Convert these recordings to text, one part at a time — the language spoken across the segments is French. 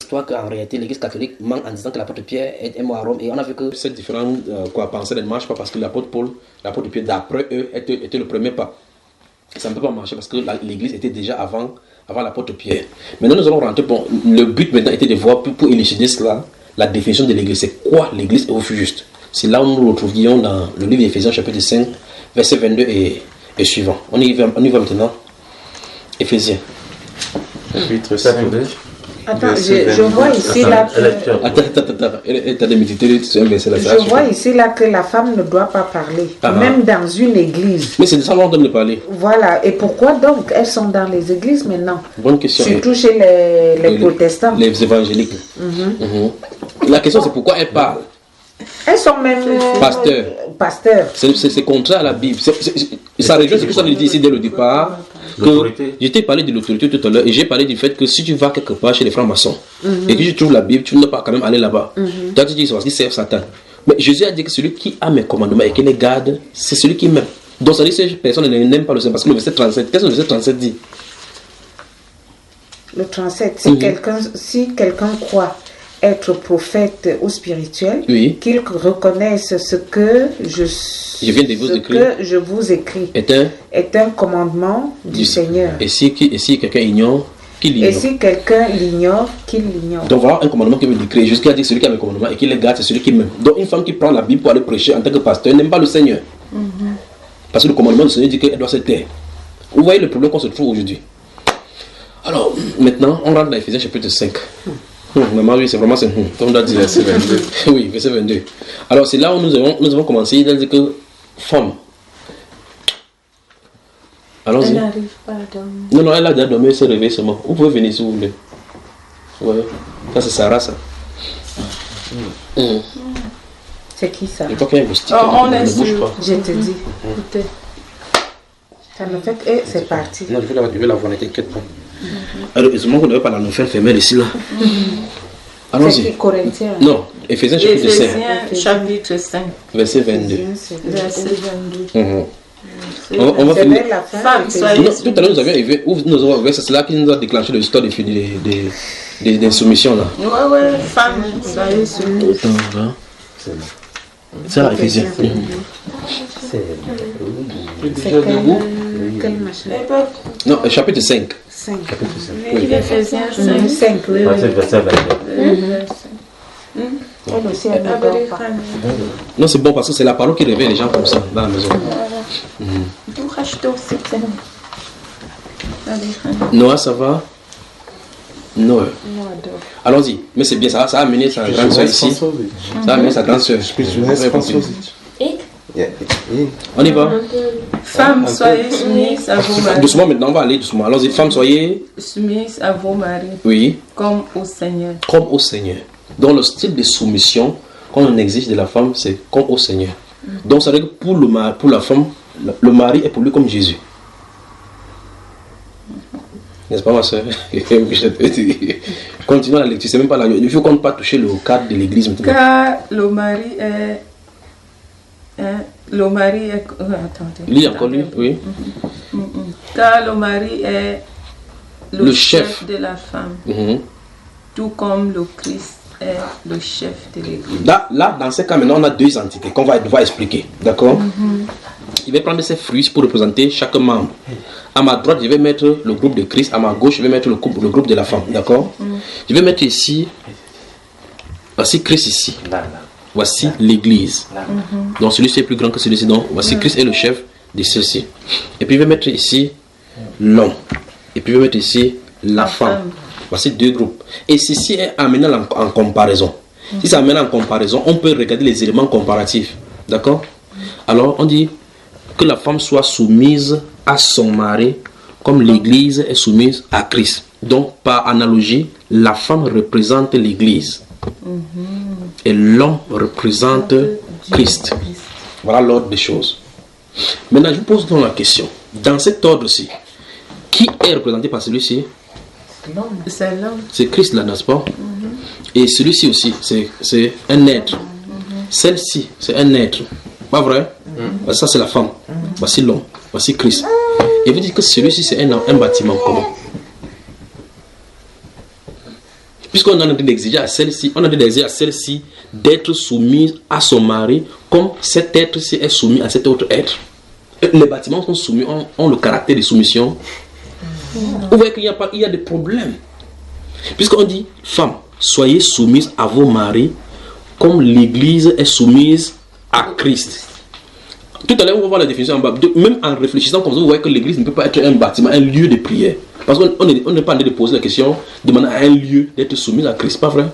l'histoire qu'en réalité l'église catholique ment en disant que l'apôtre Pierre est mort à Rome, et on a vu que cette différente pensée ne marche pas parce que l'apôtre Paul, l'apôtre Pierre d'après eux était le premier pas. Ça ne peut pas marcher parce que l'église était déjà avant l'apôtre Pierre. Maintenant nous allons rentrer, bon, le but maintenant était de voir pour élucider cela, la définition de l'église. C'est quoi l'église au juste? C'est là où nous nous retrouvions dans le livre d'Éphésiens chapitre 5, verset 22 et suivant. On y va maintenant. Éphésiens. Chapitre 5. Attends, je vois ici là que... Je vois ici là que la femme ne doit pas parler, même dans une église. Mais c'est de ça qu'on doit parler. Voilà, et pourquoi donc elles sont dans les églises maintenant? Bonne question. Surtout chez les protestants. Les évangéliques. La question c'est pourquoi elles parlent. Elles sont même pasteurs. C'est contraire à la Bible. Ça rejoint ce que ça veut dire ici dès le départ. Je t'ai parlé de l'autorité tout à l'heure et j'ai parlé du fait que si tu vas quelque part chez les francs-maçons et que tu trouves la Bible, tu ne dois pas quand même aller là-bas. Toi tu dis c'est parce qu'ils servent Satan. Mais Jésus a dit que celui qui a mes commandements et qui les garde, c'est celui qui m'aime. Donc ça dit que ces personnes n'aiment pas le Seigneur parce que le verset 37, qu'est-ce que le verset 37 dit? Le 37, si quelqu'un croit être prophète ou spirituel, qu'il reconnaisse ce que je vous écris est un commandement du Seigneur. Et si quelqu'un ignore, qu'il ignore. Et si quelqu'un l'ignore, qu'il l'ignore. Donc voilà un commandement qui veut décrire. Jusqu'à dire celui qui a mes commandements et qui les garde, c'est celui qui m'aime. Donc une femme qui prend la Bible pour aller prêcher en tant que pasteur n'aime pas le Seigneur. Parce que le commandement du Seigneur dit qu'elle doit se taire. Vous voyez le problème qu'on se trouve aujourd'hui. Alors maintenant, on rentre dans Éphésiens chapitre 5. Maman, oui, c'est vraiment c'est comme on doit dire. Verset 22. Oui, verset 22. Alors c'est là où nous avons commencé. Il a dit que femme. Allons-y. Elle n'arrive pas à dormir. Non, elle a déjà dormi, elle s'est réveillée seulement. Vous pouvez venir si vous voulez. Ouais. Ça c'est Sarah, ça. C'est qui ça? Je crois qu'il y a un moustique. On est ne bouge pas. Je te dis. Écoutez. Ça me fait que c'est parti. Non, je vais la voir, ne t'inquiète pas. Alors, heureusement qu'on ne veut pas la nous faire fermer ici là. Allons-y. C'est Corinthiens. Non, Éphésiens chapitre 5. Éphésiens chapitre 5. Verset 22. Verset 22. On va finir. Femme, soyez Non, tout à l'heure, nous avons vu, c'est là qui nous a déclenché l'histoire des soumissions là. Ouais, femme, soyez soumise. C'est là, Éphésiens. C'est quel machin? Non, chapitre 5. 5. Oui, Éphésiens 5. 5, oui. C'est verset 22. Elle aussi, elle ne dort pas. Non, c'est bon parce que c'est la parole qui réveille les gens comme ça dans la maison. Noah, ça va? Noah. Allons-y. Mais c'est bien, ça a amené sa grande soeur ici. Ça a amené sa grande soeur. On y va. Femmes, soyez soumises à vos maris. Doucement maintenant, on va aller doucement. Allons-y, femmes, soyez Soumises à vos maris. Oui. Comme au Seigneur. Comme au Seigneur. Donc le style de soumission qu'on exige de la femme, c'est comme au Seigneur. Donc ça veut dire que pour la femme, le mari est pour lui comme Jésus. N'est-ce pas ma soeur? Continuons la lecture, c'est même pas la... Il faut qu'on ne pas toucher le cadre de l'église maintenant. Car le mari est... attendez. Lis encore lui, oui. Car le mari est le chef de la femme. Tout comme le Christ est le chef de l'église. Là, dans ce cas, maintenant, on a deux entités qu'on va devoir expliquer. D'accord? Il va prendre ses fruits pour représenter chaque membre. À ma droite, je vais mettre le groupe de Christ. À ma gauche, je vais mettre le groupe de la femme. D'accord? Je vais mettre ici, voici Christ ici. Voici l'église. Donc celui-ci est plus grand que celui-ci. Donc voici Christ est le chef de ceci. Et puis je vais mettre ici l'homme. Et puis je vais mettre ici la femme. Voici deux groupes. Et ceci est amené en comparaison. Si ça amène en comparaison, on peut regarder les éléments comparatifs. D'accord? Alors on dit que la femme soit soumise à son mari comme l'église est soumise à Christ. Donc par analogie, la femme représente l'église. Et l'homme représente Christ. Voilà l'ordre des choses. Maintenant, je vous pose donc la question. Dans cet ordre-ci, qui est représenté par celui-ci? C'est l'homme. C'est Christ là, n'est-ce pas? Et celui-ci aussi, c'est un être. Celle-ci, c'est un être. Pas vrai? Ça, c'est la femme. Voici l'homme. Voici Christ. Et vous dites que celui-ci, c'est un bâtiment commun. Puisqu'on a envie d'exiger à celle-ci, d'être soumise à son mari comme cet être-ci est soumis à cet autre être. Les bâtiments sont soumis, ont le caractère de soumission. Vous voyez qu'il y a des problèmes. Puisqu'on dit, femmes, soyez soumises à vos maris comme l'Église est soumise à Christ. Tout à l'heure, on va voir la définition en bas. Même en réfléchissant comme ça, vous voyez que l'Église ne peut pas être un bâtiment, un lieu de prière. Parce qu'on n'est pas en train de poser la question, demander à un lieu d'être soumis à Christ, pas vrai?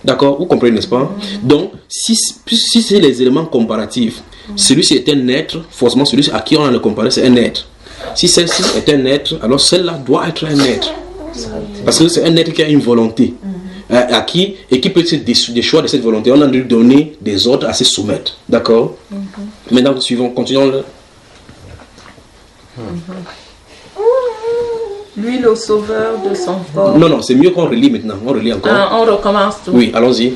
D'accord? Vous comprenez, n'est-ce pas? Donc, si c'est les éléments comparatifs, celui-ci est un être, forcément celui à qui on a le comparé, c'est un être. Si celle-ci est un être, alors celle-là doit être un être. Parce que c'est un être qui a une volonté. Et qui peut être des choix de cette volonté. On a dû donner des ordres à se soumettre. D'accord? Maintenant, continuons. Lui, le sauveur de son corps. Non, c'est mieux qu'on relit maintenant. On relit encore. On recommence tout. Oui, allons-y.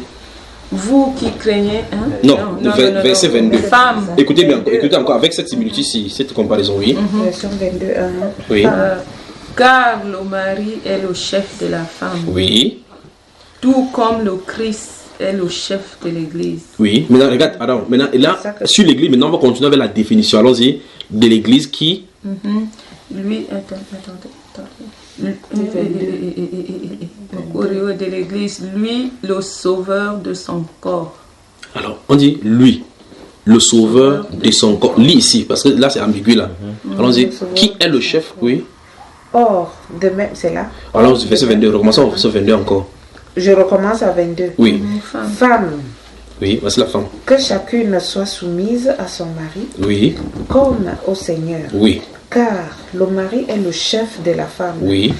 Vous qui craignez. Non, verset 22. Femmes. Écoutez bien, écoutez encore avec cette similitude-ci, cette comparaison, oui. Version 22. Oui. Car le mari est le chef de la femme. Oui. Tout comme le Christ est le chef de l'église. Oui. Maintenant, regarde, maintenant, là, sur l'église, maintenant, on va continuer avec la définition. Allons-y. De l'église qui. Lui, attends. De l'église, lui, le sauveur de son corps. Alors, on dit lui, le sauveur de son corps. Lis ici, parce que là, c'est ambigu, là. Allons-y. Qui est le chef? Oui. Or, de même, c'est là. Alors, verset 22, recommençons au verset 22 encore. Je recommence à 22. Oui. Femme. Oui, voici la femme. Que chacune soit soumise à son mari. Oui. Comme au Seigneur. Oui. Car le mari est le chef de la femme. Oui.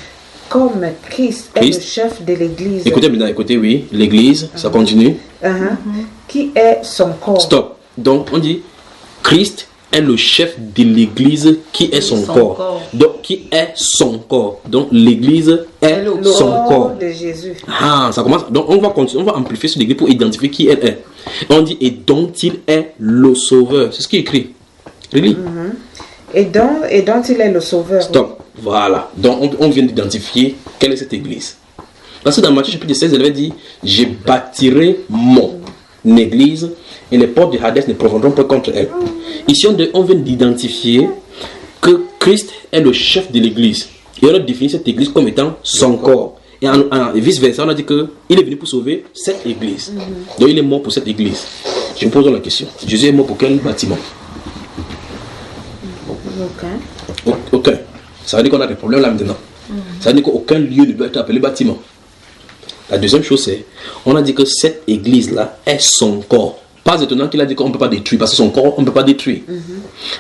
Comme Christ est le chef de l'église. Écoutez maintenant, écoutez, oui. L'église, ça continue. Qui est son corps. Stop. Donc, on dit Christ est le chef de l'église qui est son corps. Donc, qui est son corps. Donc, l'église est son corps. De Jésus. Ah, ça commence. Donc, on va continuer, on va amplifier sur l'église pour identifier qui elle est. On dit, et dont il est le sauveur. C'est ce qui est écrit. Relis. Et dont il est le sauveur. Stop. Voilà. Donc, on vient d'identifier quelle est cette église. Parce que dans Matthieu chapitre 16, elle avait dit, je bâtirai mon église et les portes du Hadès ne prévaudront pas contre elle. Ici, on vient d'identifier que Christ est le chef de l'église. Et on a défini cette église comme étant son corps. Et vice-versa, on a dit qu'il est venu pour sauver cette église. Donc, il est mort pour cette église. Je me pose la question. Jésus est mort pour quel bâtiment? Aucun. Ça veut dire qu'on a des problèmes là maintenant. Ça veut dire qu'aucun lieu ne peut être appelé bâtiment. La deuxième chose, c'est, on a dit que cette église-là est son corps. Pas étonnant qu'il a dit qu'on ne peut pas détruire, parce que son corps, on ne peut pas détruire.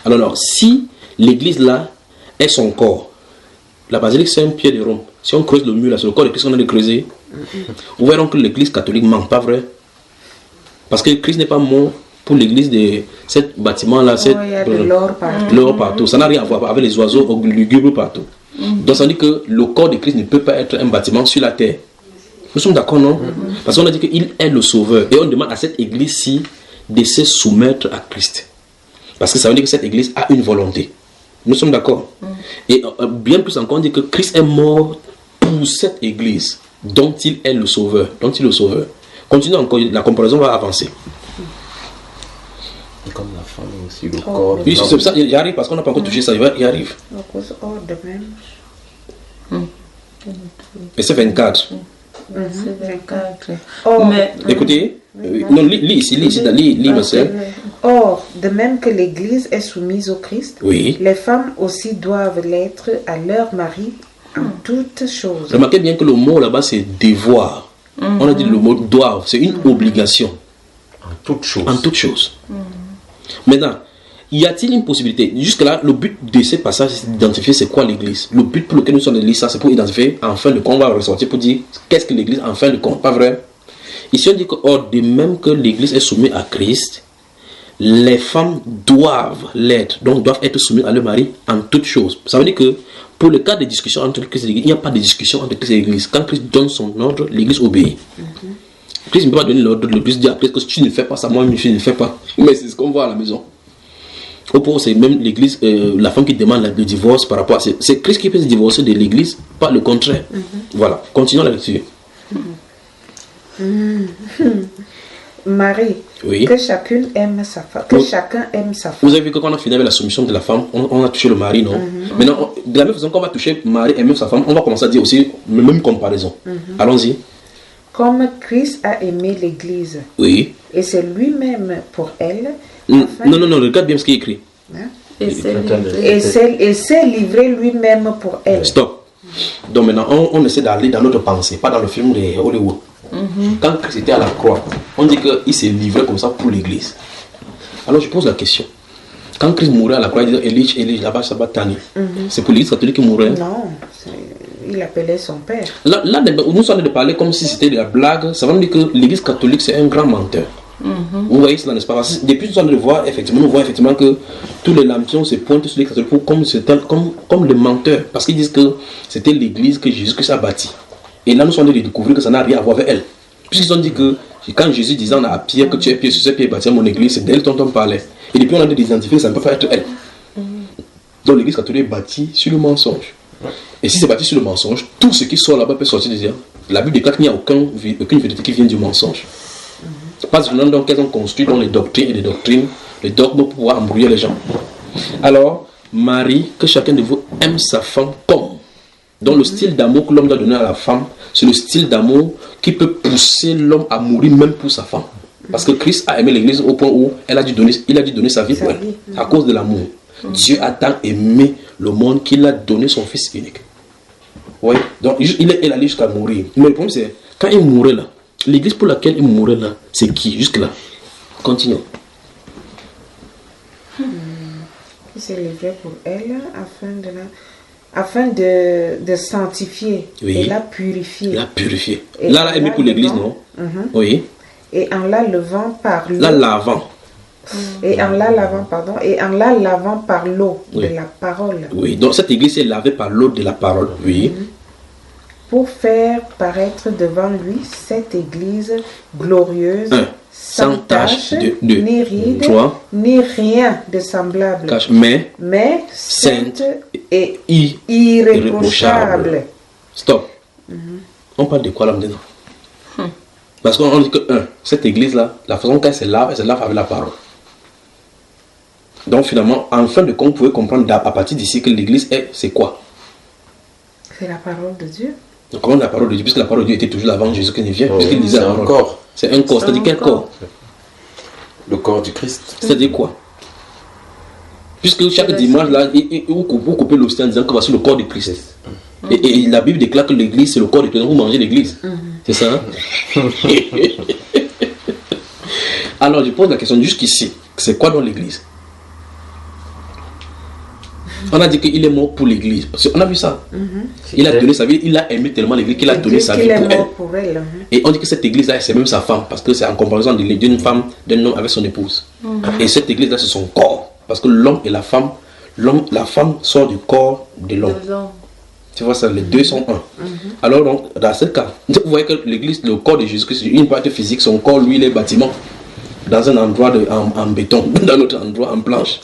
Alors, si l'église-là est son corps, la basilique, c'est un pied de Rome. Si on creuse le mur, là, c'est le corps de Christ qu'on a de creuser. Vous verrez que l'église catholique manque, pas vrai? Parce que Christ n'est pas mort pour l'église de ce bâtiment-là. Il y a de l'or partout. L'or partout. Ça n'a rien à voir avec les oiseaux lugubres partout. Donc, ça dit que le corps de Christ ne peut pas être un bâtiment sur la terre. Nous sommes d'accord, non? Parce qu'on a dit qu'il est le sauveur. Et on demande à cette église-ci de se soumettre à Christ. Parce que ça veut dire que cette église a une volonté. Nous sommes d'accord. Et bien plus encore, on dit que Christ est mort pour cette église dont il est le sauveur. Continuons encore, la comparaison va avancer. Comme la femme aussi, le corps. Oui, c'est ça, il arrive parce qu'on n'a pas encore touché ça, il arrive. Verset 24. Écoutez, non, lis ici, ma soeur. Or, de même que l'Église est soumise au Christ, les femmes aussi doivent l'être à leur mari en toutes choses. Remarquez bien que le mot là-bas c'est devoir. On a dit le mot doivent, c'est une obligation. En toutes choses. En toutes choses. Maintenant, y a-t-il une possibilité? Jusque-là, le but de ce passage, c'est d'identifier c'est quoi l'église. Le but pour lequel nous sommes dans l'église, c'est pour identifier en fin de compte, on va ressortir pour dire qu'est-ce que l'église en fin de compte, pas vrai? Ici, on dit que, or, de même que l'église est soumise à Christ, les femmes doivent l'être, donc doivent être soumises à leur mari en toutes choses. Ça veut dire que pour le cas de discussion entre Christ et l'église, il n'y a pas de discussion entre Christ et l'église. Quand Christ donne son ordre, l'église obéit. Christ ne peut pas donner l'ordre, l'église dit à Christ que si tu ne fais pas ça, moi je ne fais pas. Mais c'est ce qu'on voit à la maison. Au point, c'est même l'église, la femme qui demande le divorce par rapport à... C'est Christ qui peut se divorcer de l'église, pas le contraire. Voilà, continuons la lecture. Marie, oui. Que chacune aime sa femme, que chacun aime sa femme. Vous avez vu que quand on a fini avec la soumission de la femme, on a touché le mari, non? Maintenant, de la même façon qu'on va toucher mari et même sa femme, on va commencer à dire aussi la même comparaison. Allons-y. Comme Christ a aimé l'Église. Oui. Et c'est lui-même pour elle. Non, regarde bien ce qui est écrit. Hein? Et s'est livré lui-même pour elle. Stop. Donc maintenant, on essaie d'aller dans notre pensée, pas dans le film de Hollywood. Quand Christ était à la croix, on dit qu'il s'est livré comme ça pour l'Église. Alors je pose la question. Quand Christ mourait à la croix, il disait Élie, là-bas, Sabatani. C'est pour l'Église catholique qui mourait? Non, il appelait son père. Là, nous sommes de parler comme si c'était de la blague. Ça veut dire que l'Église catholique, c'est un grand menteur. Vous voyez cela, n'est-ce pas? Depuis nous sommes de voir, effectivement, nous voyons effectivement que tous les lampions se pointent sur l'Église catholique comme les menteurs. Parce qu'ils disent que c'était l'Église que Jésus-Christ a bâtie. Et là, nous sommes en train de découvrir que ça n'a rien à voir avec elle. Puisqu'ils ont dit que quand Jésus disait à Pierre que tu es Pierre, sur cette pierre bâtie mon église, c'est d'elle dont on parlait. Et depuis, on a d'identifier que ça ne peut pas être elle. Donc l'église catholique est bâtie sur le mensonge. Et si c'est bâti sur le mensonge, tout ce qui sort là-bas peut sortir de dire. La Bible déclare qu'il n'y a aucune vérité qui vient du mensonge. Pas seulement donc qu'elles ont construit dans les doctrines et les doctrines, les dogmes pour pouvoir embrouiller les gens. Alors, Marie, que chacun de vous aime sa femme comme. Donc le style d'amour que l'homme doit donner à la femme, c'est le style d'amour qui peut pousser l'homme à mourir même pour sa femme. Parce que Christ a aimé l'église au point où il a dû donner sa vie pour elle. À cause de l'amour. Dieu a tant aimé le monde qu'il a donné son fils unique. Oui. Donc il allé jusqu'à mourir. Mais le problème c'est, quand il mourait là, l'église pour laquelle il mourait là, c'est qui? Jusque là. Continuons. Il s'est livré pour elle afin de sanctifier et la purifier. La purifier. Là, elle met pour l'église, non? Oui. Et en la lavant par l'eau. La lavant. Et en la lavant par l'eau de la parole. Oui, donc cette église est lavée par l'eau de la parole. Oui. Pour faire paraître devant lui cette église glorieuse, sans tache, ni ride, ni rien de semblable, mais sainte et irréprochable. Stop. On parle de quoi là maintenant? Parce qu'on dit que cette église-là, la façon qu'elle se lave avec la parole. Donc finalement, en fin de compte, vous pouvez comprendre à partir d'ici que l'église c'est quoi? C'est la parole de Dieu. Donc comment la parole de Dieu? Puisque la parole de Dieu était toujours là avant Jésus qui ne vient. Puisqu'il disait un corps. C'est un corps. C'est-à-dire quel corps? Le corps du Christ. C'est-à-dire quoi? Puisque chaque dimanche, là, vous coupez l'hostie en disant que voici le corps de Christ. Et la Bible déclare que l'église, c'est le corps de Christ. Donc vous mangez l'église. C'est ça? Alors je pose la question jusqu'ici. C'est quoi dans l'église? On a dit qu'il est mort pour l'église. On a vu ça. Il a donné sa vie, il a aimé tellement l'église qu'il a donné sa vie pour elle. Et on dit que cette église-là, c'est même sa femme. Parce que c'est en comparaison d'une femme, d'un homme avec son épouse. Et cette église-là, c'est son corps. Parce que l'homme et la femme, la femme sort du corps de l'homme. Tu vois ça, les deux sont un. Alors donc, dans ce cas, vous voyez que l'église, le corps de Jésus-Christ, une partie physique, son corps, lui, il est bâtiment. Dans un endroit en béton, dans l'autre endroit en planche.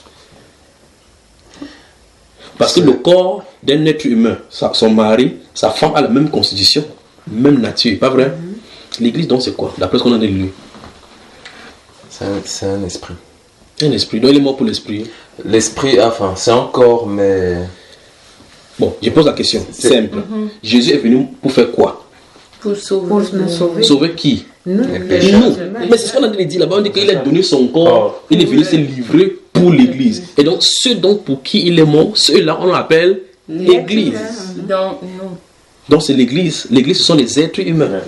Parce que le corps d'un être humain, son mari, sa femme a la même constitution, même nature, pas vrai? L'église donc c'est quoi? D'après ce qu'on a lu. C'est un esprit. Un esprit, donc il est mort pour l'esprit. L'esprit, enfin, c'est un corps, mais... Bon, je pose la question, simple. Jésus est venu pour faire quoi? Pour nous sauver. Sauver qui? Nous. Mais c'est ce qu'on a dit là-bas, on dit qu'il a donné son corps, il est venu se livrer pour l'église. Et donc, ceux donc pour qui il est mort, ceux-là, on l'appelle l'église. Donc c'est l'église. L'église, ce sont les êtres humains.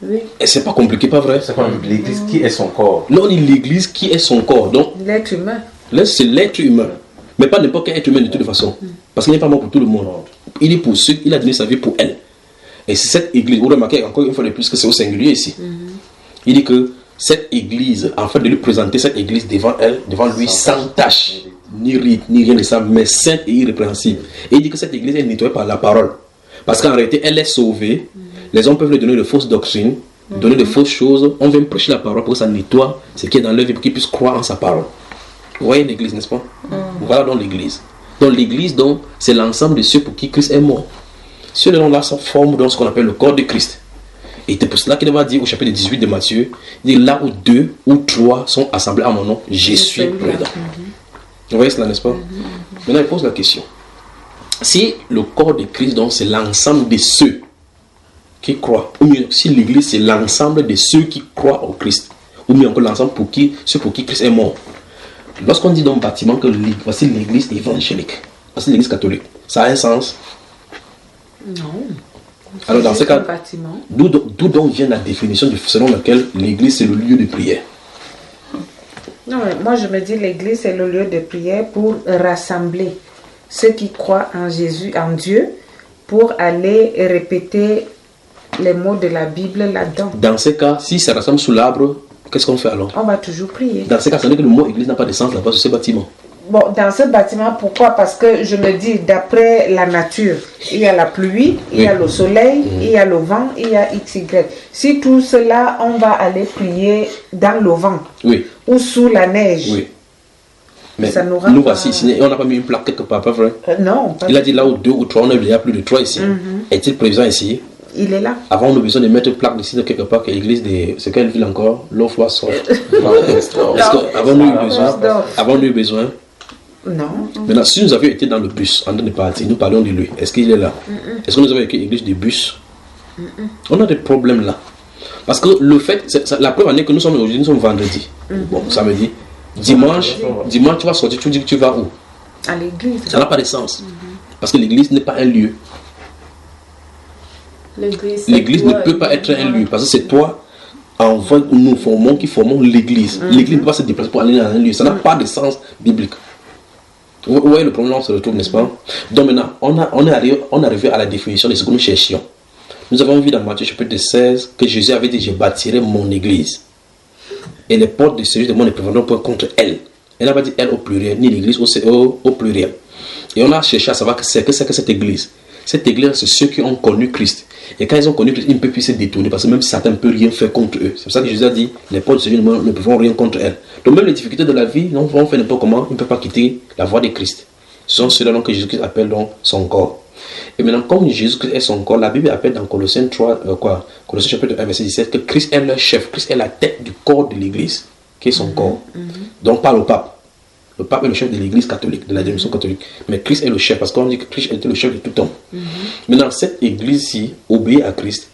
Oui. Et c'est pas compliqué, pas vrai? L'église qui est son corps. Là, on dit l'église qui est son corps. Donc, l'être humain. Là, c'est l'être humain. Mais pas n'importe quel être humain de toute façon. Parce qu'il n'est pas mort pour tout le monde. Il est pour ceux, il a donné sa vie pour elle. Et c'est cette église, vous remarquez encore une fois de plus que c'est au singulier ici. Il dit que cette église, en fait de lui présenter cette église devant elle, devant lui, sans tache, ni rite, ni rien de ça, mais sainte et irrépréhensible. Et il dit que cette église est nettoyée par la parole. Parce qu'en réalité, elle est sauvée. Les hommes peuvent lui donner de fausses doctrines, donner de fausses choses. On vient prêcher la parole pour que ça nettoie ce qui est dans leur vie, pour qu'ils puissent croire en sa parole. Vous voyez l'église, n'est-ce pas? Voilà donc l'église. Donc l'église, donc, c'est l'ensemble de ceux pour qui Christ est mort. Ceux-là, là, ça forme donc ce qu'on appelle le corps de Christ. Et c'est pour cela qu'il va dire au chapitre 18 de Matthieu, il dit là où 2 ou 3 sont assemblés à mon nom, je suis présent. Vous voyez cela, n'est-ce pas? Maintenant, il pose la question. Si le corps de Christ, donc, c'est l'ensemble de ceux qui croient, ou mieux, si l'église, c'est l'ensemble de ceux qui croient au Christ, ou mieux encore l'ensemble ceux pour qui Christ est mort. Lorsqu'on dit dans le bâtiment que voici l'église évangélique, voici l'église catholique, ça a un sens? Non. Alors dans ce cas, d'où donc vient la définition selon laquelle l'église c'est le lieu de prière? Non, moi je me dis l'église c'est le lieu de prière pour rassembler ceux qui croient en Jésus, en Dieu, pour aller répéter les mots de la Bible là-dedans. Dans ce cas, si ça rassemble sous l'arbre, qu'est-ce qu'on fait alors? On va toujours prier. Dans ce cas, ça veut dire que le mot église n'a pas de sens là-bas sur ce bâtiment. Bon, dans ce bâtiment, pourquoi? Parce que je me dis, d'après la nature, il y a la pluie, il y a le soleil, il y a le vent, il y a XY. Si tout cela, on va aller prier dans le vent ou sous la neige. Oui. Mais ça nous voici ici, on n'a pas mis une plaque quelque part, pas vrai? Non. Pas il a dit là où 2 ou 3, on a il y a plus de 3 ici. Est-il présent ici? Il est là. Avant, on a besoin de mettre une plaque ici de quelque part que l'église de... C'est quelle ville encore? L'Offroy-Soft. Avons-nous eu besoin? Non. Maintenant, si nous avions été dans le bus en train de partir, nous parlons de lui. Est-ce qu'il est là? Est-ce que nous avons écrit l'église du bus? On a des problèmes là. Parce que le fait, la preuve en est que nous sommes aujourd'hui, nous sommes vendredi. Bon, samedi. Dimanche, tu vas sortir, tu dis que tu vas où? À l'église. Ça n'a pas de sens. Parce que l'église n'est pas un lieu. L'église ne peut pas être un lieu. Parce que c'est toi, qui formons l'église. L'église ne peut pas se déplacer pour aller dans un lieu. Ça n'a pas de sens biblique. Vous voyez le problème, on se retrouve, n'est-ce pas? Donc maintenant, on est arrivé à la définition de ce que nous cherchions. Nous avons vu dans Matthieu chapitre 16 que Jésus avait dit, je bâtirai mon église. Et les portes de celui de moi ne prévaudront point contre elle. Elle n'a pas dit elle au pluriel, ni l'église au pluriel. Et on a cherché à savoir ce que c'est que cette église. Cette église, c'est ceux qui ont connu Christ. Et quand ils ont connu Christ, ils ne peuvent plus se détourner parce que même Satan ne peut rien faire contre eux. C'est pour ça que Jésus a dit, les portes de celui de moi ne peuvent rien contre elle. Donc même les difficultés de la vie, on fait n'importe comment, ils ne peuvent pas quitter la voie de Christ. Ce sont ceux-là que Jésus-Christ appelle donc son corps. Et maintenant, comme Jésus-Christ est son corps, la Bible appelle dans Colossiens 3, Colossiens chapitre 1, verset 17, que Christ est le chef, Christ est la tête du corps de l'église, qui est son corps. Donc pas le pape. Le pape est le chef de l'église catholique, de la dénomination catholique. Mais Christ est le chef, parce qu'on dit que Christ était le chef de tout homme. Maintenant, cette église-ci obéit à Christ.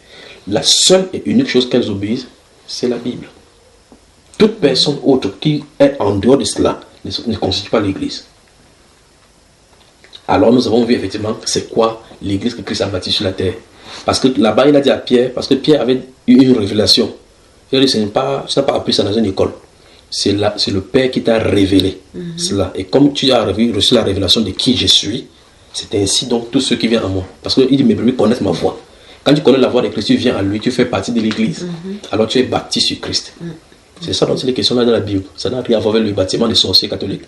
La seule et unique chose qu'elles obéissent, c'est la Bible. Toute personne autre qui est en dehors de cela ne constitue pas l'église. Alors nous avons vu effectivement c'est quoi l'église que Christ a bâtie sur la terre. Parce que là-bas il a dit à Pierre, parce que Pierre avait eu une révélation. Il a dit, tu n'as pas appris ça dans une école. C'est le Père qui t'a révélé cela. Et comme tu as reçu la révélation de qui je suis, c'est ainsi donc tous ceux qui viennent à moi. Parce qu'il dit, mes brebis connaissent ma voix. Quand tu connais la voix de Christ, tu viens à lui, tu fais partie de l'église. Alors tu es bâti sur Christ. C'est ça dont c'est les questions là dans la Bible. Ça n'a rien à voir avec le bâtiment des sorciers catholiques.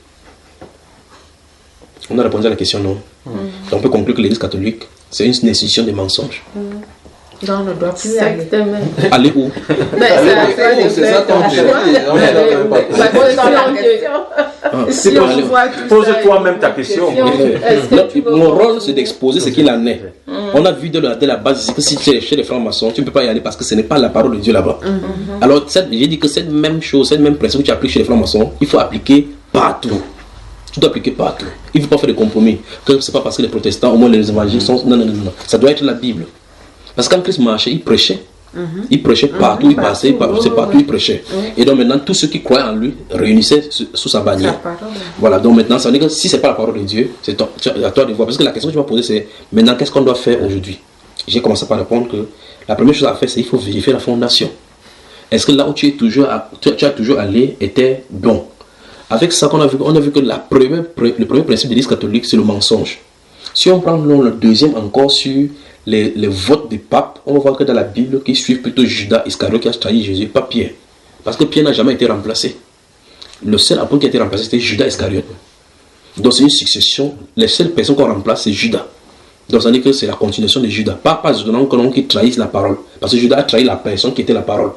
On a répondu à la question, non? Donc on peut conclure que l'église catholique, c'est une institution de mensonges. Donc on ne doit plus aller. Aller où? C'est ça ton Pose-toi même ta question. Mon rôle, c'est d'exposer ce qu'il en est. On a vu de la base que si tu es chez les francs-maçons, tu ne peux pas y aller parce que ce n'est pas la parole de Dieu là-bas. Alors, j'ai dit que cette même chose, cette même principe que tu appliques chez les francs-maçons, il faut appliquer partout. Tu dois appliquer partout. Il ne faut pas faire de compromis. Ce n'est pas parce que les protestants, au moins les évangéliques sont... Non. Ça doit être la Bible. Parce que quand Christ marchait, il prêchait. Il prêchait partout, il passait, partout, il prêchait. Et donc maintenant, tous ceux qui croyaient en lui réunissaient sous sa bannière. Voilà, donc maintenant, ça veut dire que si ce n'est pas la parole de Dieu, c'est à toi de voir. Parce que la question que tu vas poser, c'est maintenant, qu'est-ce qu'on doit faire aujourd'hui? J'ai commencé par répondre que la première chose à faire, c'est qu'il faut vérifier la fondation. Est-ce que là où tu as toujours allé était bon? Avec ça, on a vu que le premier principe de l'Église catholique, c'est le mensonge. Si on prend le deuxième encore sur les votes des papes, on va voir que dans la Bible, qui suivent plutôt Judas Iscariote qui a trahi Jésus, pas Pierre. Parce que Pierre n'a jamais été remplacé. Le seul apôtre qui a été remplacé, c'était Judas Iscariote. Donc c'est une succession. Les seules personnes qu'on remplace, c'est Judas. Donc ça veut dire que c'est la continuation de Judas. Pas étonnant que l'on qui trahisse la parole. Parce que Judas a trahi la personne qui était la parole.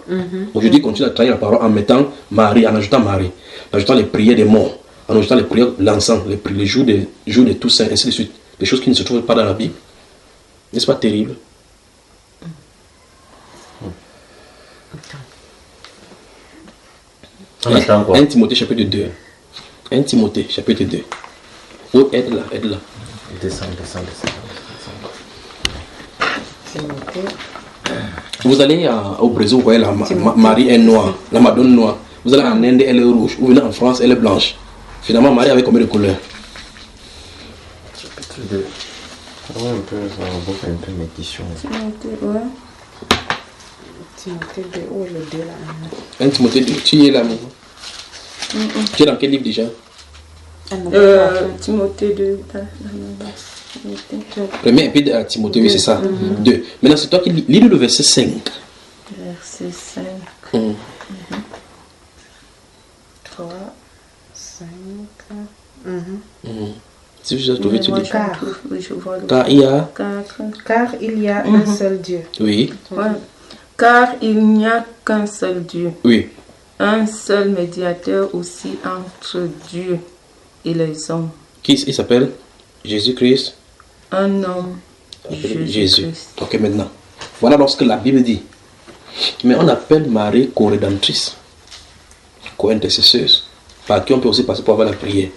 Aujourd'hui, il continue à trahir la parole en mettant Marie, en ajoutant Marie, en ajoutant les prières des morts, en ajoutant les prières, l'encens, les jours de tous saints, ainsi de suite. Des choses qui ne se trouvent pas dans la Bible. N'est-ce pas terrible? 1 Timothée chapitre 2. 1 Timothée chapitre 2. Oh, aide-la. Descends. Vous allez au Brésil, vous voyez la Marie est noire, la Madone noire. Vous allez en Inde, elle est rouge. Vous venez en France, elle est blanche. Finalement, Marie avait combien de couleurs? Chapitre 2. Un peu, ça revoque un peu mes questions. Timothée 2, où est le 2 là? 1 Timothée 2, tu y es là, mon. Tu es dans quel livre déjà? Timothée 2. Premier épître à Timothée, oui, c'est ça. 2. Maintenant, c'est toi qui lis le verset 5. Verset 5. 3, 5. Si je trouvé, tu lis. Car il y a un seul Dieu. Oui. Ouais. Car il n'y a qu'un seul Dieu. Oui. Un seul médiateur aussi entre Dieu et les hommes. Qui il s'appelle? Jésus-Christ. Un homme. Jésus. Ok, maintenant. Voilà lorsque la Bible dit. Mais on appelle Marie co-rédemptrice, co-intercesseuse, par qui on peut aussi passer pour avoir la prière.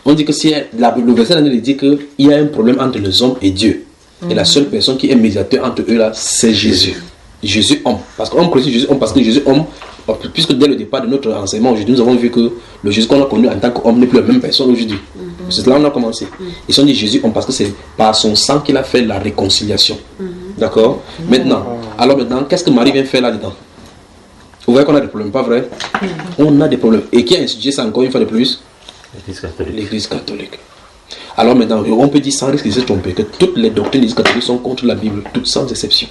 On dit que si le verset dit qu'il y a un problème entre les hommes et Dieu. Et la seule personne qui est médiateur entre eux là, c'est Jésus. Jésus homme. Parce qu'on précise Jésus homme, parce que Jésus homme, puisque dès le départ de notre enseignement aujourd'hui, nous avons vu que le Jésus qu'on a connu en tant qu'homme n'est plus la même personne aujourd'hui. C'est là où on a commencé. Ils sont dit Jésus homme parce que c'est par son sang qu'il a fait la réconciliation. D'accord? Maintenant, qu'est-ce que Marie vient faire là-dedans? Vous voyez qu'on a des problèmes, pas vrai? On a des problèmes. Et qui a institué ça encore une fois de plus? L'Église catholique. Alors maintenant, on peut dire sans risque de se tromper que toutes les doctrines de l'Église catholique sont contre la Bible, toutes sans exception.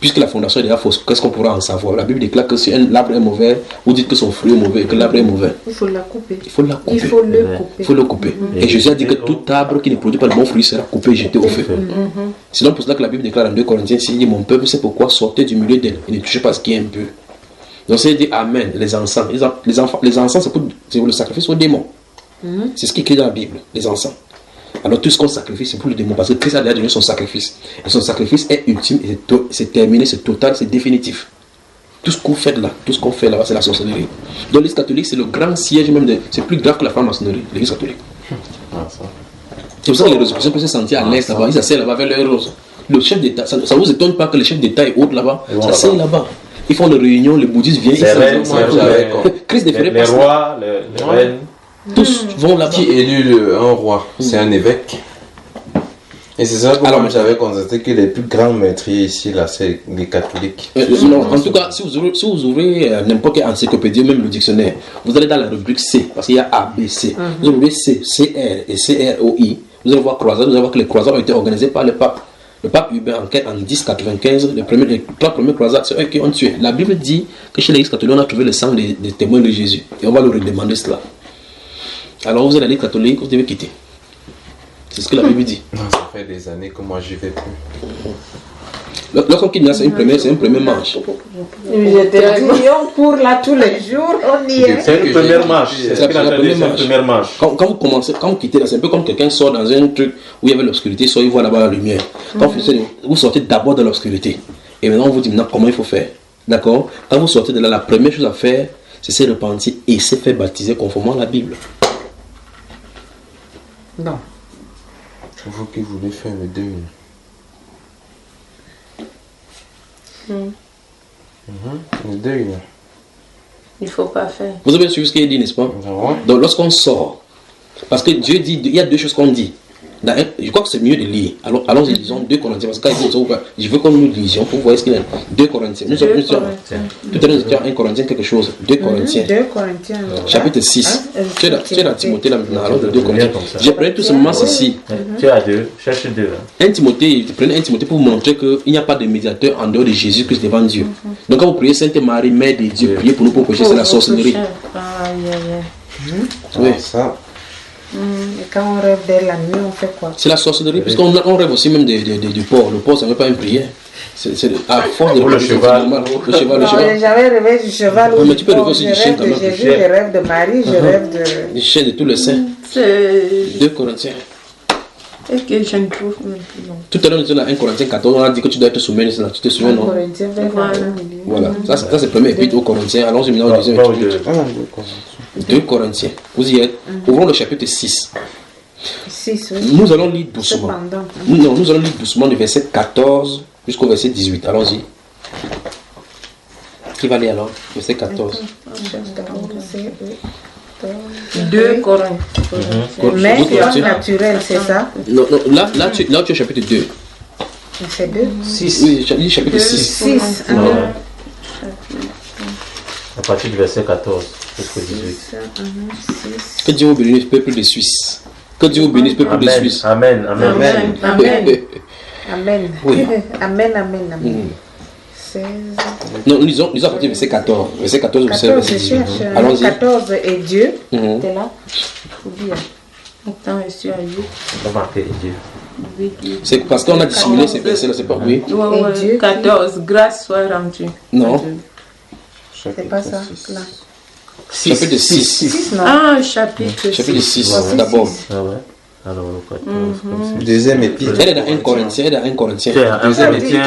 Puisque la fondation est déjà fausse, qu'est-ce qu'on pourra en savoir? La Bible déclare que si l'arbre est mauvais, vous dites que son fruit est mauvais, que l'arbre est mauvais. Il faut la couper. Il faut le couper. Et Jésus a dit que tout arbre qui ne produit pas de bon fruit sera coupé et jeté au feu. C'est donc pour cela que la Bible déclare en 2 Corinthiens, s'il dit mon peuple, c'est pourquoi sortez du milieu d'elle et ne touchez pas ce qui est impur. Donc c'est dit Amen, les encens. Les encens, c'est pour le sacrifice aux démons. C'est ce qui est écrit dans la Bible, les encens. Alors tout ce qu'on sacrifie, c'est pour le démon, parce que Christ a déjà donné son sacrifice. Et son sacrifice est ultime, et c'est terminé, c'est total, c'est définitif. Tout ce qu'on fait là, c'est la sorcellerie. Donc l'Église catholique, c'est le grand siège même c'est plus grave que la franc-maçonnerie, l'Église catholique. C'est pour ça que les résurrections peuvent se sentir à l'aise là-bas, ils s'asseyent là-bas avec leurs roses. Le chef d'État, ça ne vous étonne pas que les chefs d'État et autres là-bas, s'asseyent là-bas. Ils font des réunions, les bouddhistes viennent, Christ ne ferait pas ça. Les rois, les reines. Tous vont là-bas. Qui élit un roi? C'est un évêque. Et c'est ça que moi j'avais constaté que les plus grands meurtriers ici, là, c'est les catholiques. Non, en tout cas, si vous ouvrez n'importe quelle encyclopédie, même le dictionnaire, vous allez dans la rubrique C, parce qu'il y a A, B, C. Vous ouvrez C, CR et CROI. Vous allez voir croisade, vous allez voir que les croisades ont été organisées par le pape. Le pape Hubert en 1095, les 3 premières croisades, c'est eux qui ont tué. La Bible dit que chez l'Église catholique, on a trouvé le sang des témoins de Jésus. Et on va leur redemander cela. Alors vous êtes l'Église catholique, vous devez quitter. C'est ce que la Bible dit. Non, ça fait des années que moi j'y vais plus. Lorsqu'on quitte là, c'est un premier marche. On court là tous les jours, on y est. C'est une première marche. C'est la première marche. Quand vous quittez là, c'est un peu comme quelqu'un sort dans un truc où il y avait l'obscurité, soit il voit là-bas la lumière. Quand vous sortez d'abord de l'obscurité. Et maintenant on vous dit maintenant comment il faut faire. D'accord? Quand vous sortez de là, la première chose à faire, c'est se repentir et se faire baptiser conformément à la Bible. Non. Vous qui voulez faire le deuil. Le deuil. Il ne faut pas faire. Vous avez suivi ce qu'il dit, n'est-ce pas? Donc lorsqu'on sort, parce que Dieu dit, il y a 2 choses qu'on dit. Je crois que c'est mieux de lire. Alors allons-y, disons 2 Corinthiens, parce que je veux qu'on nous lisions pour voir ce qu'il y a. 2 Corinthiens. Tout à l'heure, nous étions 1 Corinthiens quelque chose. 2 Corinthiens. 2 Corinthiens. Chapitre 6. Tu es dans Timothée là maintenant, alors de 2 Corinthiens. J'ai pris tout simplement ceci. Tu as 2, cherche 2. 1 Timothée, prenez 1 Timothée pour vous montrer qu'il n'y a pas de médiateur en dehors de Jésus-Christ devant Dieu. Donc quand vous priez Sainte Marie, Mère de Dieu, priez pour nous pour pécher, c'est la sorcellerie. Oui, ça. Et quand on rêve d'elle la nuit, on fait quoi? C'est la sorcellerie, puisqu'on rêve aussi même du porc. Le porc, ça ne veut pas une prière. C'est à force de le cheval. Le cheval. J'avais rêvé du cheval. Mais tu peux rêver aussi du chien quand même. Je rêve de Marie, je rêve de... Du chien de tous les saints. 2 Corinthiens. Et que je ne trouve même plus long. Tout à l'heure, nous étions dans 1 Corinthiens 14, on a dit que tu dois être soumis, tu te souviens, non? Voilà, ça c'est le premier épître aux Corinthiens. Allons-y maintenant au deuxième épître. 2 Corinthiens, vous y êtes. Ouvrons le chapitre 6. 6, oui. Nous allons lire doucement. Non, nous allons lire doucement du verset 14 jusqu'au verset 18. Allons-y. Qui va lire alors? Verset 14. 2 Corinthiens. Mais c'est naturel, c'est ça? Non, là tu es au chapitre 2. C'est 2? 6. Oui, chapitre 6. 6. À partir du verset 14 jusqu'au 18. Que Dieu vous bénisse, peuple de Suisse. Que Dieu vous bénisse, peuple de Suisse. Amen, amen, amen. Amen. Amen. Oui. Amen, amen, amen. 16. Non, nous lisons à partir du verset 14. Verset 14 verset 18. Allons-y. 14 et Dieu. T'es là? Oublie. Attends, je suis à 8. On va marquer Dieu. C'est parce qu'on a dissimulé ces versets-là, c'est pas oui. Ouais, 14, grâce soit rendue. Non. C'est pas ça, là. Chapitre 6. Ah, chapitre 6, d'abord. Ah ouais. Alors, le deuxième épître. Elle est dans 1 Corinthien. Deuxième épître.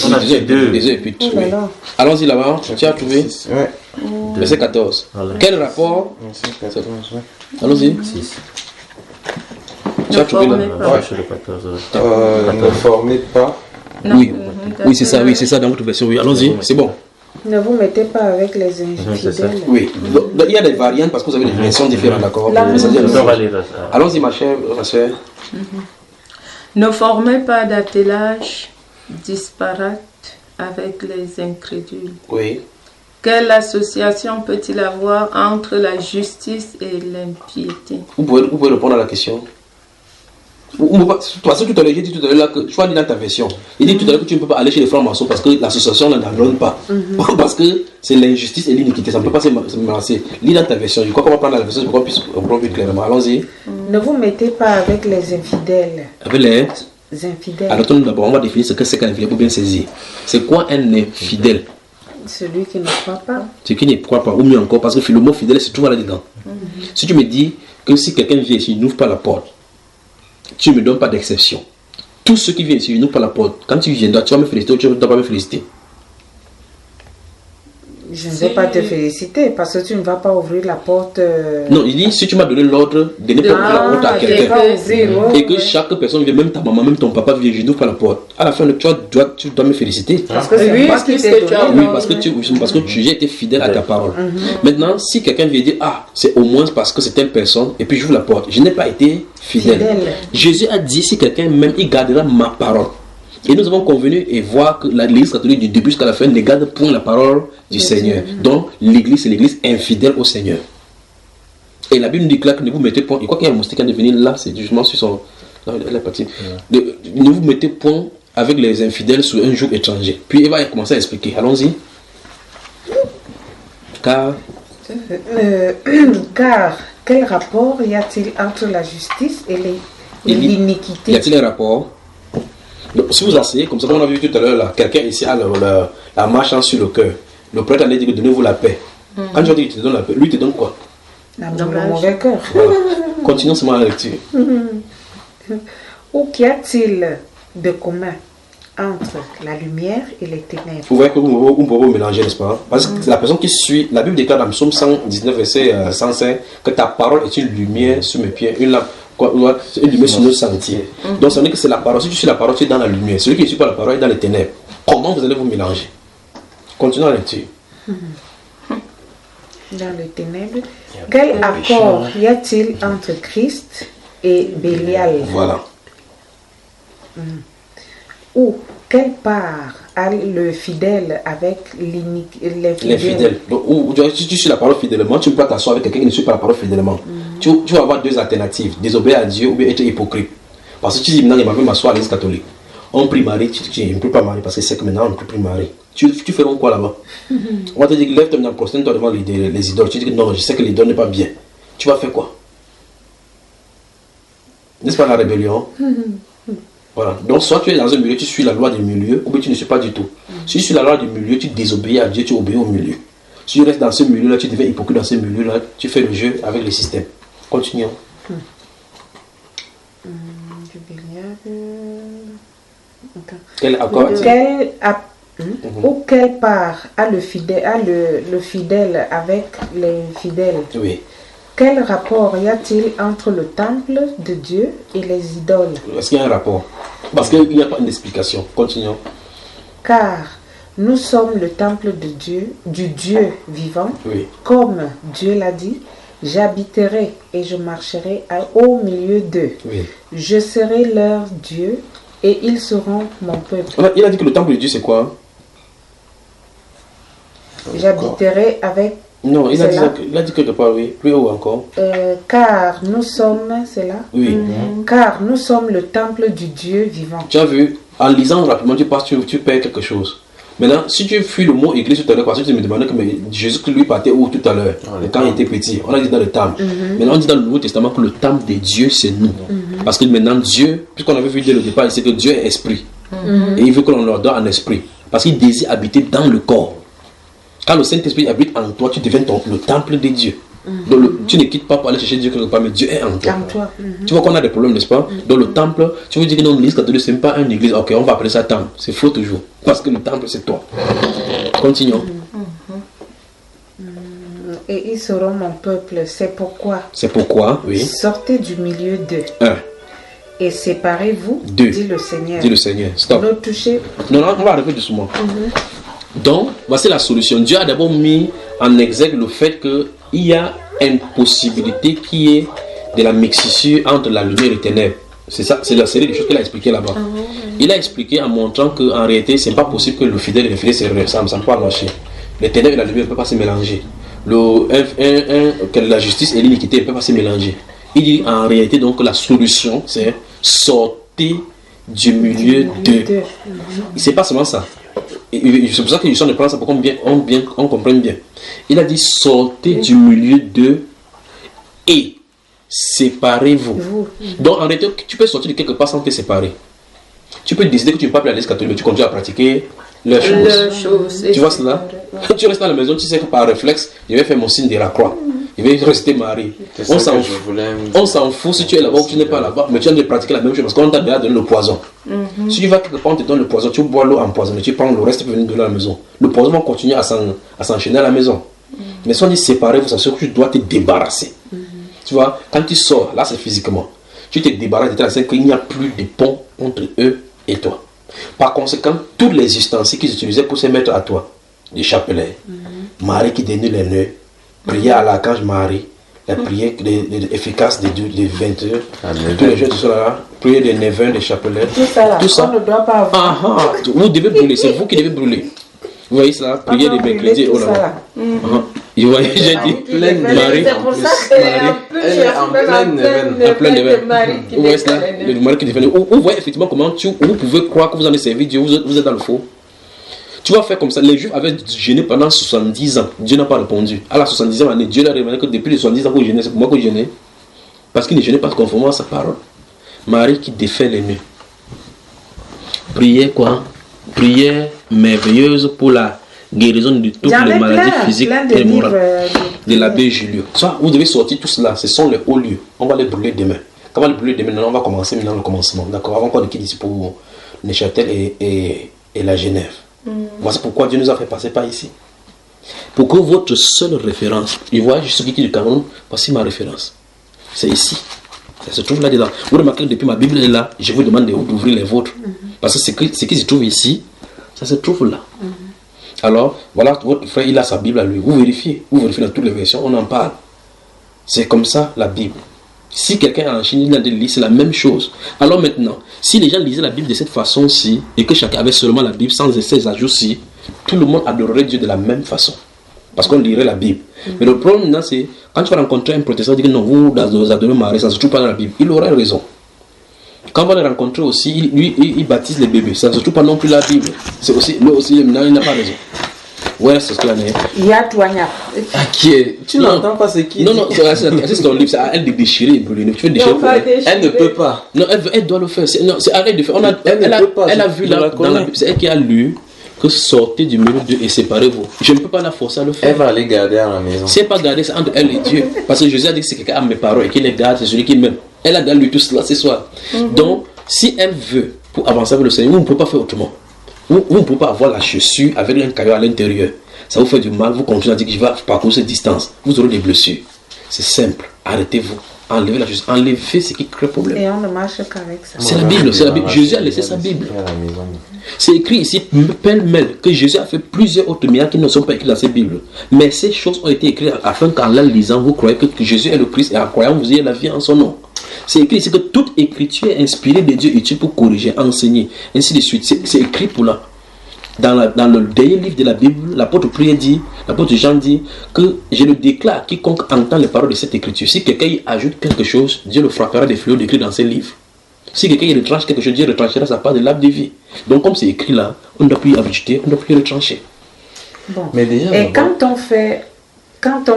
On a dit 2. Deuxième épître. Allons-y là-bas. Tu as trouvé? Ouais. Verset 14. Quel rapport? Allons-y. 6. Tu as trouvé là? Ne formez pas. Oui, c'est ça dans votre version. Oui, allons-y, c'est bon. Ne vous mettez pas avec les infidèles. Oui, il y a des variantes parce que vous avez des versions différentes, d'accord? Allons-y, ma chère, ma soeur. Ne formez pas d'attelage disparate avec les incrédules. Oui. Quelle association peut-il avoir entre la justice et l'impiété? Vous pouvez répondre à la question. Parce que tout à l'heure, j'ai dit tout à l'heure que tu vas lire dans ta version. Il dit tout à l'heure que tu ne peux pas aller chez les francs-maçons parce que l'association n'en donne pas. Parce que c'est l'injustice et l'iniquité, ça ne peut pas se mélanger. Lis dans ta version. Je crois qu'on va prendre la version pour qu'on puisse comprendre plus clairement. Allons-y. Ne vous mettez pas avec les infidèles. Avec les infidèles. Alors, d'abord, on va définir ce que c'est qu'un infidèle pour bien saisir. C'est quoi un infidèle? Celui qui ne croit pas. Celui qui ne croit pas, ou mieux encore, parce que le mot fidèle se trouve là-dedans. Si tu me dis que si quelqu'un vient ici, il n'ouvre pas la porte, tu ne me donnes pas d'exception. Tous ceux qui viennent ici, ils n'ouvrent pas la porte. Quand tu viendras, tu vas me féliciter ou tu ne dois pas me féliciter. Je ne vais pas te féliciter parce que tu ne vas pas ouvrir la porte. Non, il dit si tu m'as donné l'ordre de ne pas ouvrir la porte à quelqu'un et que chaque personne vient, même ta maman, même ton papa vient, je n'ouvre pas la porte. À la fin, tu dois me féliciter. Parce que c'est moi qui t'ai donné. Oui, parce que tu as été fidèle à ta parole. Maintenant, si quelqu'un vient dire c'est au moins parce que c'est telle personne et puis j'ouvre la porte, je n'ai pas été fidèle. Jésus a dit si quelqu'un même il gardera ma parole. Et nous avons convenu et voir que l'Église catholique du début jusqu'à la fin ne garde point la parole du Seigneur. Donc l'Église, c'est l'Église infidèle au Seigneur. Et la Bible nous dit que ne vous mettez point, il croit qu'il y a un moustique qui vient de venir là, c'est justement sur son... la partie. Ne vous mettez point avec les infidèles sur un jour étranger. Puis il va commencer à expliquer. Allons-y. Car quel rapport y a-t-il entre la justice et l'iniquité? Y a-t-il un rapport? Donc, si vous asseyez, comme ça, on a vu tout à l'heure, quelqu'un ici a la marche sur le cœur. Le prêtre a dit que donnez-vous la paix. Quand tu dis qu'il te donne la paix, lui te donne quoi? Le mauvais cœur. Voilà. Continuons seulement la lecture. Ou qu'y a-t-il de commun entre la lumière et les ténèbres? Vous voyez que vous pouvez vous mélanger, n'est-ce pas? Parce que la personne qui suit, la Bible déclare dans Psaume 119, verset 105, que ta parole est une lumière sur mes pieds, une lampe. Une lumière sur nos sentiers. Donc ça veut dire que c'est la parole. Si tu suis la parole, tu es dans la lumière. Celui qui ne suit pas la parole est dans les ténèbres. Comment vous allez vous mélanger? Continuons à la lecture. Dans les ténèbres. Quel accord y a-t-il entre Christ et Bélial? Voilà. Ou quelle part a le fidèle avec l'infidèle? Si tu suis la parole fidèlement, tu ne peux pas t'asseoir avec quelqu'un qui ne suit pas la parole fidèlement. Tu vas avoir deux alternatives: désobéir à Dieu ou bien être hypocrite. Parce que tu dis maintenant, il m'a fait m'asseoir à l'église catholique. On prie Marie, tu dis, je ne peux pas Marie parce que c'est que maintenant on ne peut plus Marie. Tu feras quoi là-bas? On va te dire, lève-toi maintenant, prosterne-toi devant les idoles. Tu dis que non, je sais que l'idole n'est pas bien. Tu vas faire quoi? N'est-ce pas la rébellion? Voilà. Donc, soit tu es dans un milieu, tu suis la loi du milieu, ou bien tu ne suis pas du tout. Si tu suis la loi du milieu, tu désobéis à Dieu, tu obéis au milieu. Si tu restes dans ce milieu-là, tu deviens hypocrite dans ce milieu-là, tu fais le jeu avec le système. Continuons. Ou quelle part a le fidèle avec les fidèles? Oui. Quel rapport y a-t-il entre le temple de Dieu et les idoles? Est-ce qu'il y a un rapport? Parce qu'il n'y a pas une explication. Continuons. Car nous sommes le temple de Dieu, du Dieu vivant. Oui. Comme Dieu l'a dit, j'habiterai et je marcherai au milieu d'eux. Oui. Je serai leur Dieu et ils seront mon peuple. Il a dit que le temple de Dieu, c'est quoi? J'habiterai avec... Non, il a dit quelque part, oui. Plus haut encore. Car nous sommes... C'est là? Oui. Car nous sommes le temple du Dieu vivant. Tu as vu, en lisant rapidement, tu perds quelque chose. Maintenant, si tu fuis le mot église tout à l'heure, parce que tu me demandais que Jésus lui partait où tout à l'heure, quand il était petit, on a dit dans le temple. Maintenant, on dit dans le Nouveau Testament que le temple des dieux, c'est nous. Parce que maintenant, Dieu, puisqu'on avait vu dès le départ, c'est que Dieu est esprit. Et il veut que l'on leur donne un esprit. Parce qu'il désire habiter dans le corps. Quand le Saint-Esprit habite en toi, tu deviens le temple des dieux. Donc, tu ne quittes pas pour aller chercher Dieu quelque part, mais Dieu est en toi. Tu vois qu'on a des problèmes, n'est-ce pas? Dans le temple, tu veux dire que dans l'église catholique, ce n'est pas une église. Ok, on va appeler ça temple. C'est faux toujours. Parce que le temple, c'est toi. Continuons. Et ils seront mon peuple. C'est pourquoi. C'est pourquoi, oui. Sortez du milieu d'eux. 1. Et séparez-vous, 2. dit le Seigneur. Dit le Seigneur. Stop. Ne touchez. Non, on va arrêter doucement. Donc, voici la solution. Dieu a d'abord mis en exergue le fait qu'il y a une possibilité qui est de la mixture entre la lumière et les ténèbres. C'est ça, c'est la série des choses qu'il a expliqué là-bas. Il a expliqué en montrant qu'en réalité, c'est pas possible que le fidèle et le fidèle se ressemblent, ça ne peut pas marcher. Les ténèbres et la lumière ne peuvent pas se mélanger. La justice et l'iniquité ne peuvent pas se mélanger. Il dit en réalité donc que la solution, c'est sortir du milieu d'eux. C'est pas seulement ça. C'est pour ça que je suis en train de prendre ça pour qu'on comprenne bien. Il a dit sortez du milieu d'eux et séparez-vous. Donc en réalité, tu peux sortir de quelque part sans te séparer. Tu peux décider que tu ne peux pas aller à l'église catholique, mais tu continues à pratiquer leurs choses. Tu vois cela? Tu restes à la maison, tu sais que par réflexe, je vais faire mon signe de la croix. Je vais rester marié. On s'en fout si tu es là-bas ou tu n'es pas là-bas, mais tu es en train de pratiquer la même chose parce qu'on t'a déjà donné le poison. Si tu vas quelque part, on te donne le poison, tu bois l'eau empoisonnée, tu prends le reste, tu peux venir de la maison. Le poison va continuer à s'enchaîner à la maison. Mais si on dit séparer-vous, ça veut dire que tu dois te débarrasser. Tu vois, quand tu sors, là c'est physiquement, tu te débarrasses de ta scène qu'il n'y a plus de pont entre eux et toi. Par conséquent, tous les ustensiles qu'ils utilisaient pour se mettre à toi, les chapelets, Marie qui dénue les nœuds, prière à l'archange Marie, la prière efficace des 20 heures, tous les jours tout cela, prière des neveux, des chapelets, tout ça, on ne doit pas avoir. Vous devez brûler, c'est vous qui devez brûler. Vous voyez cela, prière des mercredis, oh là là. Vous voyez, j'ai dit, Marie, c'est pour ça qu'elle est en pleine neuvaine. Vous voyez cela, le Marie qui devient. Vous voyez effectivement comment vous pouvez croire que vous en avez servi Dieu, vous êtes dans le faux. Tu vas faire comme ça. Les Juifs avaient jeûné pendant 70 ans. Dieu n'a pas répondu. À la 70e année, Dieu leur a révélé que depuis les 70 ans que vous jeûnez, c'est pour moi que vous jeûnez. Parce qu'il ne jeûnait pas conformément à sa parole. Marie qui défait les nœuds. Prière quoi? Prière merveilleuse pour la guérison de toutes les maladies physiques et morales. De l'abbé Julio. Ça, vous devez sortir tout cela. Ce sont les hauts lieux. On va les brûler demain. Quand on va les brûler demain, on va commencer maintenant le commencement. D'accord? Avant qu'on ne quitte ici pour Neuchâtel et la Genève. Voici pourquoi Dieu nous a fait passer par ici. Pour que votre seule référence, il voit, je suis qui du Cameroun, voici ma référence. C'est ici. Ça se trouve là-dedans. Vous remarquez que depuis ma Bible est là, je vous demande d'ouvrir les vôtres. Parce que ce qui se trouve ici, ça se trouve là. Alors, voilà, votre frère, il a sa Bible à lui. Vous vérifiez dans toutes les versions, on en parle. C'est comme ça la Bible. Si quelqu'un en Chine, il a des livres, c'est la même chose. Alors maintenant, si les gens lisaient la Bible de cette façon-ci, et que chacun avait seulement la Bible sans ces ajouts-ci, tout le monde adorerait Dieu de la même façon. Parce qu'on lirait la Bible. Mais le problème maintenant, c'est quand tu vas rencontrer un protestant qui dit que non, vous adorez Marie, ça ne se trouve pas dans la Bible. Il aurait raison. Quand on va le rencontrer aussi, il baptise les bébés. Ça ne se trouve pas non plus la Bible. C'est aussi, lui aussi, maintenant, il n'a pas raison. Ouais, c'est ce qu'il en est. Il y a Toigna. Qui est? Tu n'entends pas ce qui est? Non, c'est ton livre, c'est à elle de déchirer et brûler. Tu veux déchirer? Elle ne peut pas. Non, elle doit le faire. C'est à elle de faire. Elle a vu là, dans la Bible, c'est elle qui a lu que sortez du milieu d'eux et séparez-vous. Je ne peux pas la forcer à le faire. Elle va aller garder à la maison. Si elle n'est pas gardée, c'est entre elle et Dieu. Parce que Jésus a dit que c'est quelqu'un à mes paroles et qu'il les garde, c'est celui qui m'aime. Elle a déjà lu tout cela ce soir. Donc, si elle veut pour avancer avec le Seigneur. Vous ne pouvez pas faire autrement. Vous ne pouvez pas avoir la chaussure avec un caillou à l'intérieur. Ça vous fait du mal, vous continuez à dire que je vais parcourir cette distance. Vous aurez des blessures. C'est simple. Arrêtez-vous. Enlevez la chaussure. Enlevez ce qui crée problème. Et on ne marche qu'avec ça. C'est la Bible. C'est la Bible. Jésus a laissé sa Bible. C'est écrit ici, pêle-mêle, que Jésus a fait plusieurs autres miracles qui ne sont pas écrits dans cette Bible. Mais ces choses ont été écrites afin qu'en la lisant, vous croyez que Jésus est le Christ et en croyant, vous ayez la vie en son nom. C'est écrit ici que toute écriture est inspirée de Dieu, utile pour corriger, enseigner, ainsi de suite. C'est écrit pour là. Dans le dernier livre de la Bible, l'apôtre Jean dit que je le déclare à quiconque entend les paroles de cette écriture. Si quelqu'un y ajoute quelque chose, Dieu le frappera des fléaux décrits dans ses livres. Si quelqu'un y retranche quelque chose, Dieu retranchera sa part de l'arbre de vie. Donc comme c'est écrit là, on ne doit plus y ajouter, on ne doit plus y retrancher. Bon. Mais déjà, et quand on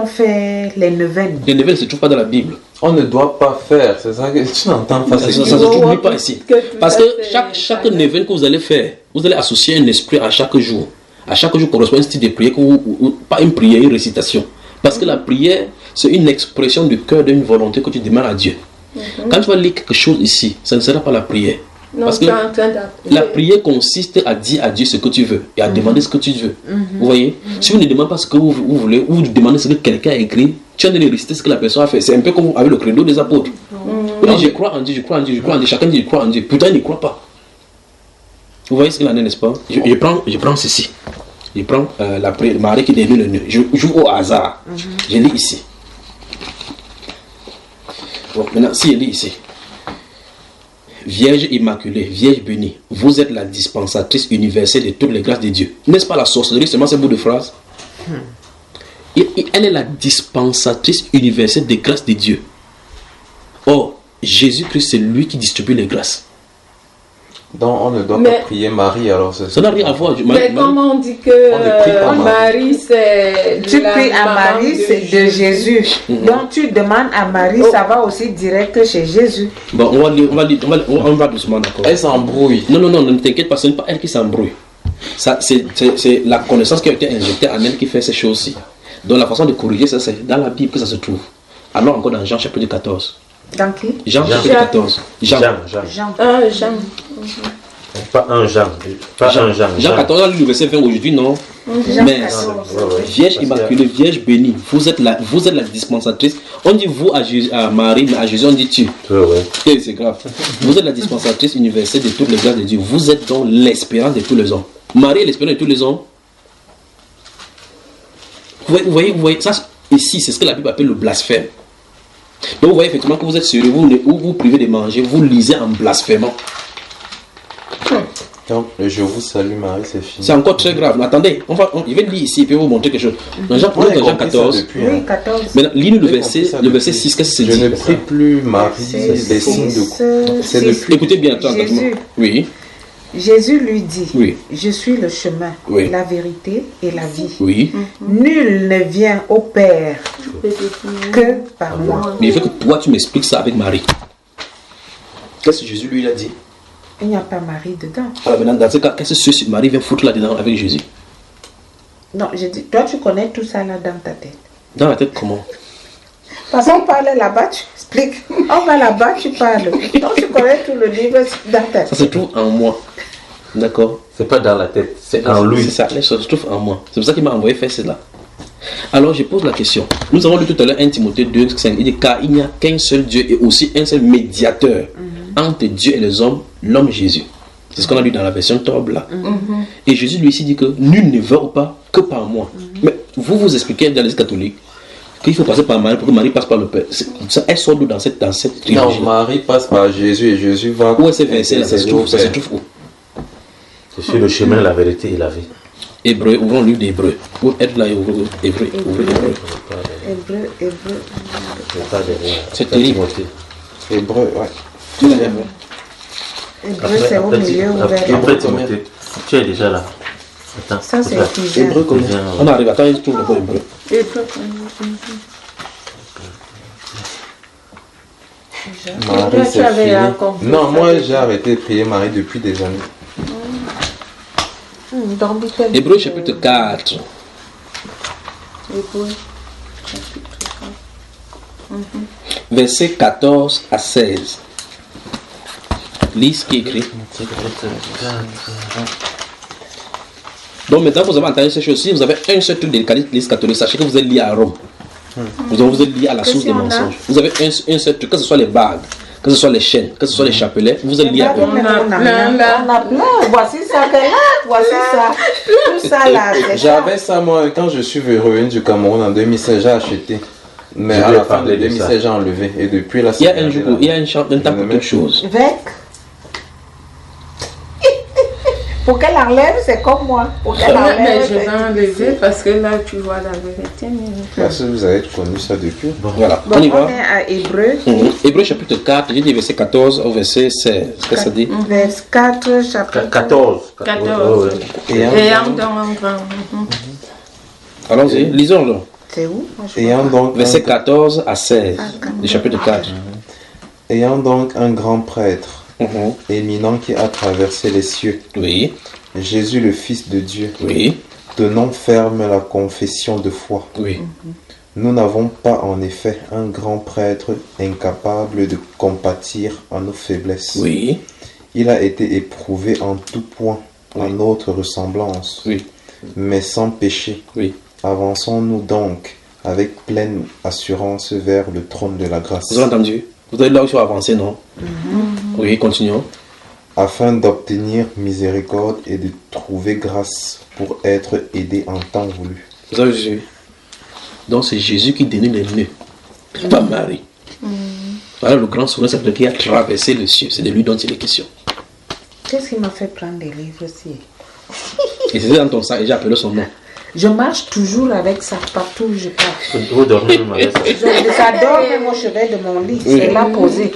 fait les neuvaines. Les neuvaines ne se trouvent pas dans la Bible. On ne doit pas faire, c'est ça que tu n'entends pas. Ça ne se trouve pas ici. Parce que chaque neuvaine que vous allez faire, vous allez associer un esprit à chaque jour. À chaque jour correspond un style de prière, pas une prière, une récitation. Parce que la prière, c'est une expression du cœur d'une volonté que tu demandes à Dieu. Quand tu vas lire quelque chose ici, ça ne sera pas la prière. Non, parce que la prière consiste à dire à Dieu ce que tu veux et à demander ce que tu veux. Vous voyez, si vous ne demandez pas ce que vous voulez, ou vous demandez ce que quelqu'un a écrit, tu as de réciter ce que la personne a fait. C'est un peu comme avec le credo des apôtres. Vous dites, je crois en Dieu, je crois en Dieu, je crois en Dieu. Chacun dit, je crois en Dieu. Pourtant, il ne croit pas. Vous voyez ce qu'il en est, n'est-ce pas? Je prends ceci. Je prends la prière, Marie qui dénue le nœud. Je joue au hasard. Je lis ici. Bon, maintenant, si je lis ici. Vierge immaculée, Vierge bénie, vous êtes la dispensatrice universelle de toutes les grâces de Dieu. N'est-ce pas la sorcellerie, seulement ce bout de phrase? Elle est la dispensatrice universelle des grâces de Dieu. Or, Jésus-Christ, c'est lui qui distribue les grâces. Donc, on ne doit pas prier Marie, alors c'est ça. Ça n'a rien à voir. Mais comment on dit que Marie, c'est... Tu pries à Marie, c'est de Jésus. Donc, tu demandes à Marie, ça va aussi direct chez Jésus. Bon, on va doucement, d'accord. Elle s'embrouille. Non, ne t'inquiète pas, ce n'est pas elle qui s'embrouille. C'est la connaissance qui a été injectée en elle qui fait ces choses-ci. Donc, la façon de corriger ça, c'est dans la Bible que ça se trouve. Alors, encore dans Jean chapitre 14. Dans qui? Jean chapitre 14. Jean. Pas un Jean. Jean 14, on lit le verset 20 aujourd'hui, non? Mais Vierge immaculée, Vierge bénie, vous êtes la dispensatrice. On dit vous à Marie, mais à Jésus on dit tu. Et c'est grave. Vous êtes la dispensatrice universelle de toutes les grâces de Dieu. Vous êtes donc l'espérance de tous les hommes. Marie est l'espérance de tous les hommes. Vous voyez, ça ici, c'est ce que la Bible appelle le blasphème. Donc vous voyez effectivement que vous êtes sérieux, vous privez de manger, vous lisez en blasphémant. Donc, je vous salue Marie, c'est fini. C'est encore très grave. Mais attendez, je vais lire ici et puis vous montrer quelque chose. Dans Jean 14, oui, 14. Maintenant, lis-nous le verset 6, qu'est-ce que c'est dit? Je ne prie plus Marie, les signes de... Écoutez bien, attends. Oui. Jésus lui dit, je suis le chemin, la vérité et la vie. Oui. Nul ne vient au Père que par moi. Mais il faut que toi tu m'expliques ça avec Marie. Qu'est-ce que Jésus lui a dit? Il n'y a pas Marie dedans. Alors maintenant, dans ce cas, qu'est-ce que Marie vient foutre là-dedans avec Jésus? Non, je dis, toi tu connais tout ça là dans ta tête. Dans la tête comment? Parce qu'on parle là-bas, tu expliques. On va là-bas, tu parles. Donc tu connais tout le livre dans ta tête. Ça se trouve en moi. D'accord? C'est pas dans la tête, c'est en lui. C'est ça, ça se trouve en moi. C'est pour ça qu'il m'a envoyé faire cela. Alors je pose la question. Nous avons lu tout à l'heure 1 Timothée 2, 5. Il dit car il n'y a qu'un seul Dieu et aussi un seul médiateur entre Dieu et les hommes, l'homme Jésus. C'est ce qu'on a lu dans la version Torbe là. Et Jésus lui ici dit que nul ne va ou pas que par moi. Mais vous expliquez dans l'Église catholique qu'il faut passer par Marie pour que Marie passe par le Père. Elle sort d'où dans cette trilogie? Non, Marie passe par Jésus et Jésus va... Où est ce verset là? Ça se trouve où? C'est sur le chemin, la vérité et la vie. Hébreu, ouvrons le livre d'Hébreu. Où êtes là, Hébreu. C'est terrible. Hébreu, ouais. Hébreu, c'est au milieu ouvert. Après Timothée, tu es déjà là. Attends. Ça, c'est Éphésiens. Hébreu, comment? On arrive, attends, il trouve le bon Hébreu. Marie, c'est fini. Non, moi j'ai arrêté de prier Marie depuis des années. Hébreu chapitre 4. Hébreu chapitre 4. Verset 14 à 16. Lise qui écrit. Donc maintenant vous avez entendu ces choses. Si vous avez un seul truc de l'Église catholique, sachez que vous êtes lié à Rome. Vous êtes lié à la source des mensonges. Vous avez un seul truc, que ce soit les bagues, que ce soit les chaînes, que ce soit les chapelets, vous êtes lié à eux. On a plein. Voici ça, voici ça. Tout ça là. J'avais ça moi quand je suis revenu du Cameroun en 2016, j'ai acheté. Mais à la fin de 2016, j'ai enlevé. Et depuis là, il y a un jour, il y a un temps pour quelque chose. Pour qu'elle enlève, c'est comme moi. Pour qu'elle enlève, mais je vais enlever parce que là, tu vois la vérité. Parce que vous avez connu ça depuis. Bon, voilà. Bon, on y va. On est à Hébreu. Hébreu chapitre 4, j'ai dit verset 14 au verset 16. Qu'est-ce que ça dit? Verset 4, chapitre 14. Ayant donc un grand. Allons-y, lisons-le. C'est où? Ayant donc verset 14 à 16 du chapitre 4. Ayant donc un grand prêtre éminent qui a traversé les cieux. Oui. Jésus le Fils de Dieu. Oui. Tenons ferme la confession de foi. Oui. Nous n'avons pas en effet un grand prêtre incapable de compatir à nos faiblesses. Oui. Il a été éprouvé en tout point à notre ressemblance. Oui. Mais sans péché. Oui. Avançons-nous donc avec pleine assurance vers le trône de la grâce. Vous avez entendu? Vous êtes là où il faut avancer, non? Oui, continuons. Afin d'obtenir miséricorde et de trouver grâce pour être aidé en temps voulu. Vous avez vu? Donc c'est Jésus qui dénie les nœuds, pas Marie. Voilà le grand souverain sacré qui a traversé le ciel. C'est de lui dont il est question. Qu'est-ce qui m'a fait prendre des livres aussi? Et c'était dans ton sac et j'ai appelé son nom. Je marche toujours avec ça partout où je passe. Vous dormez même avec ça? Ça dort même au chevet de mon lit. C'est là posé.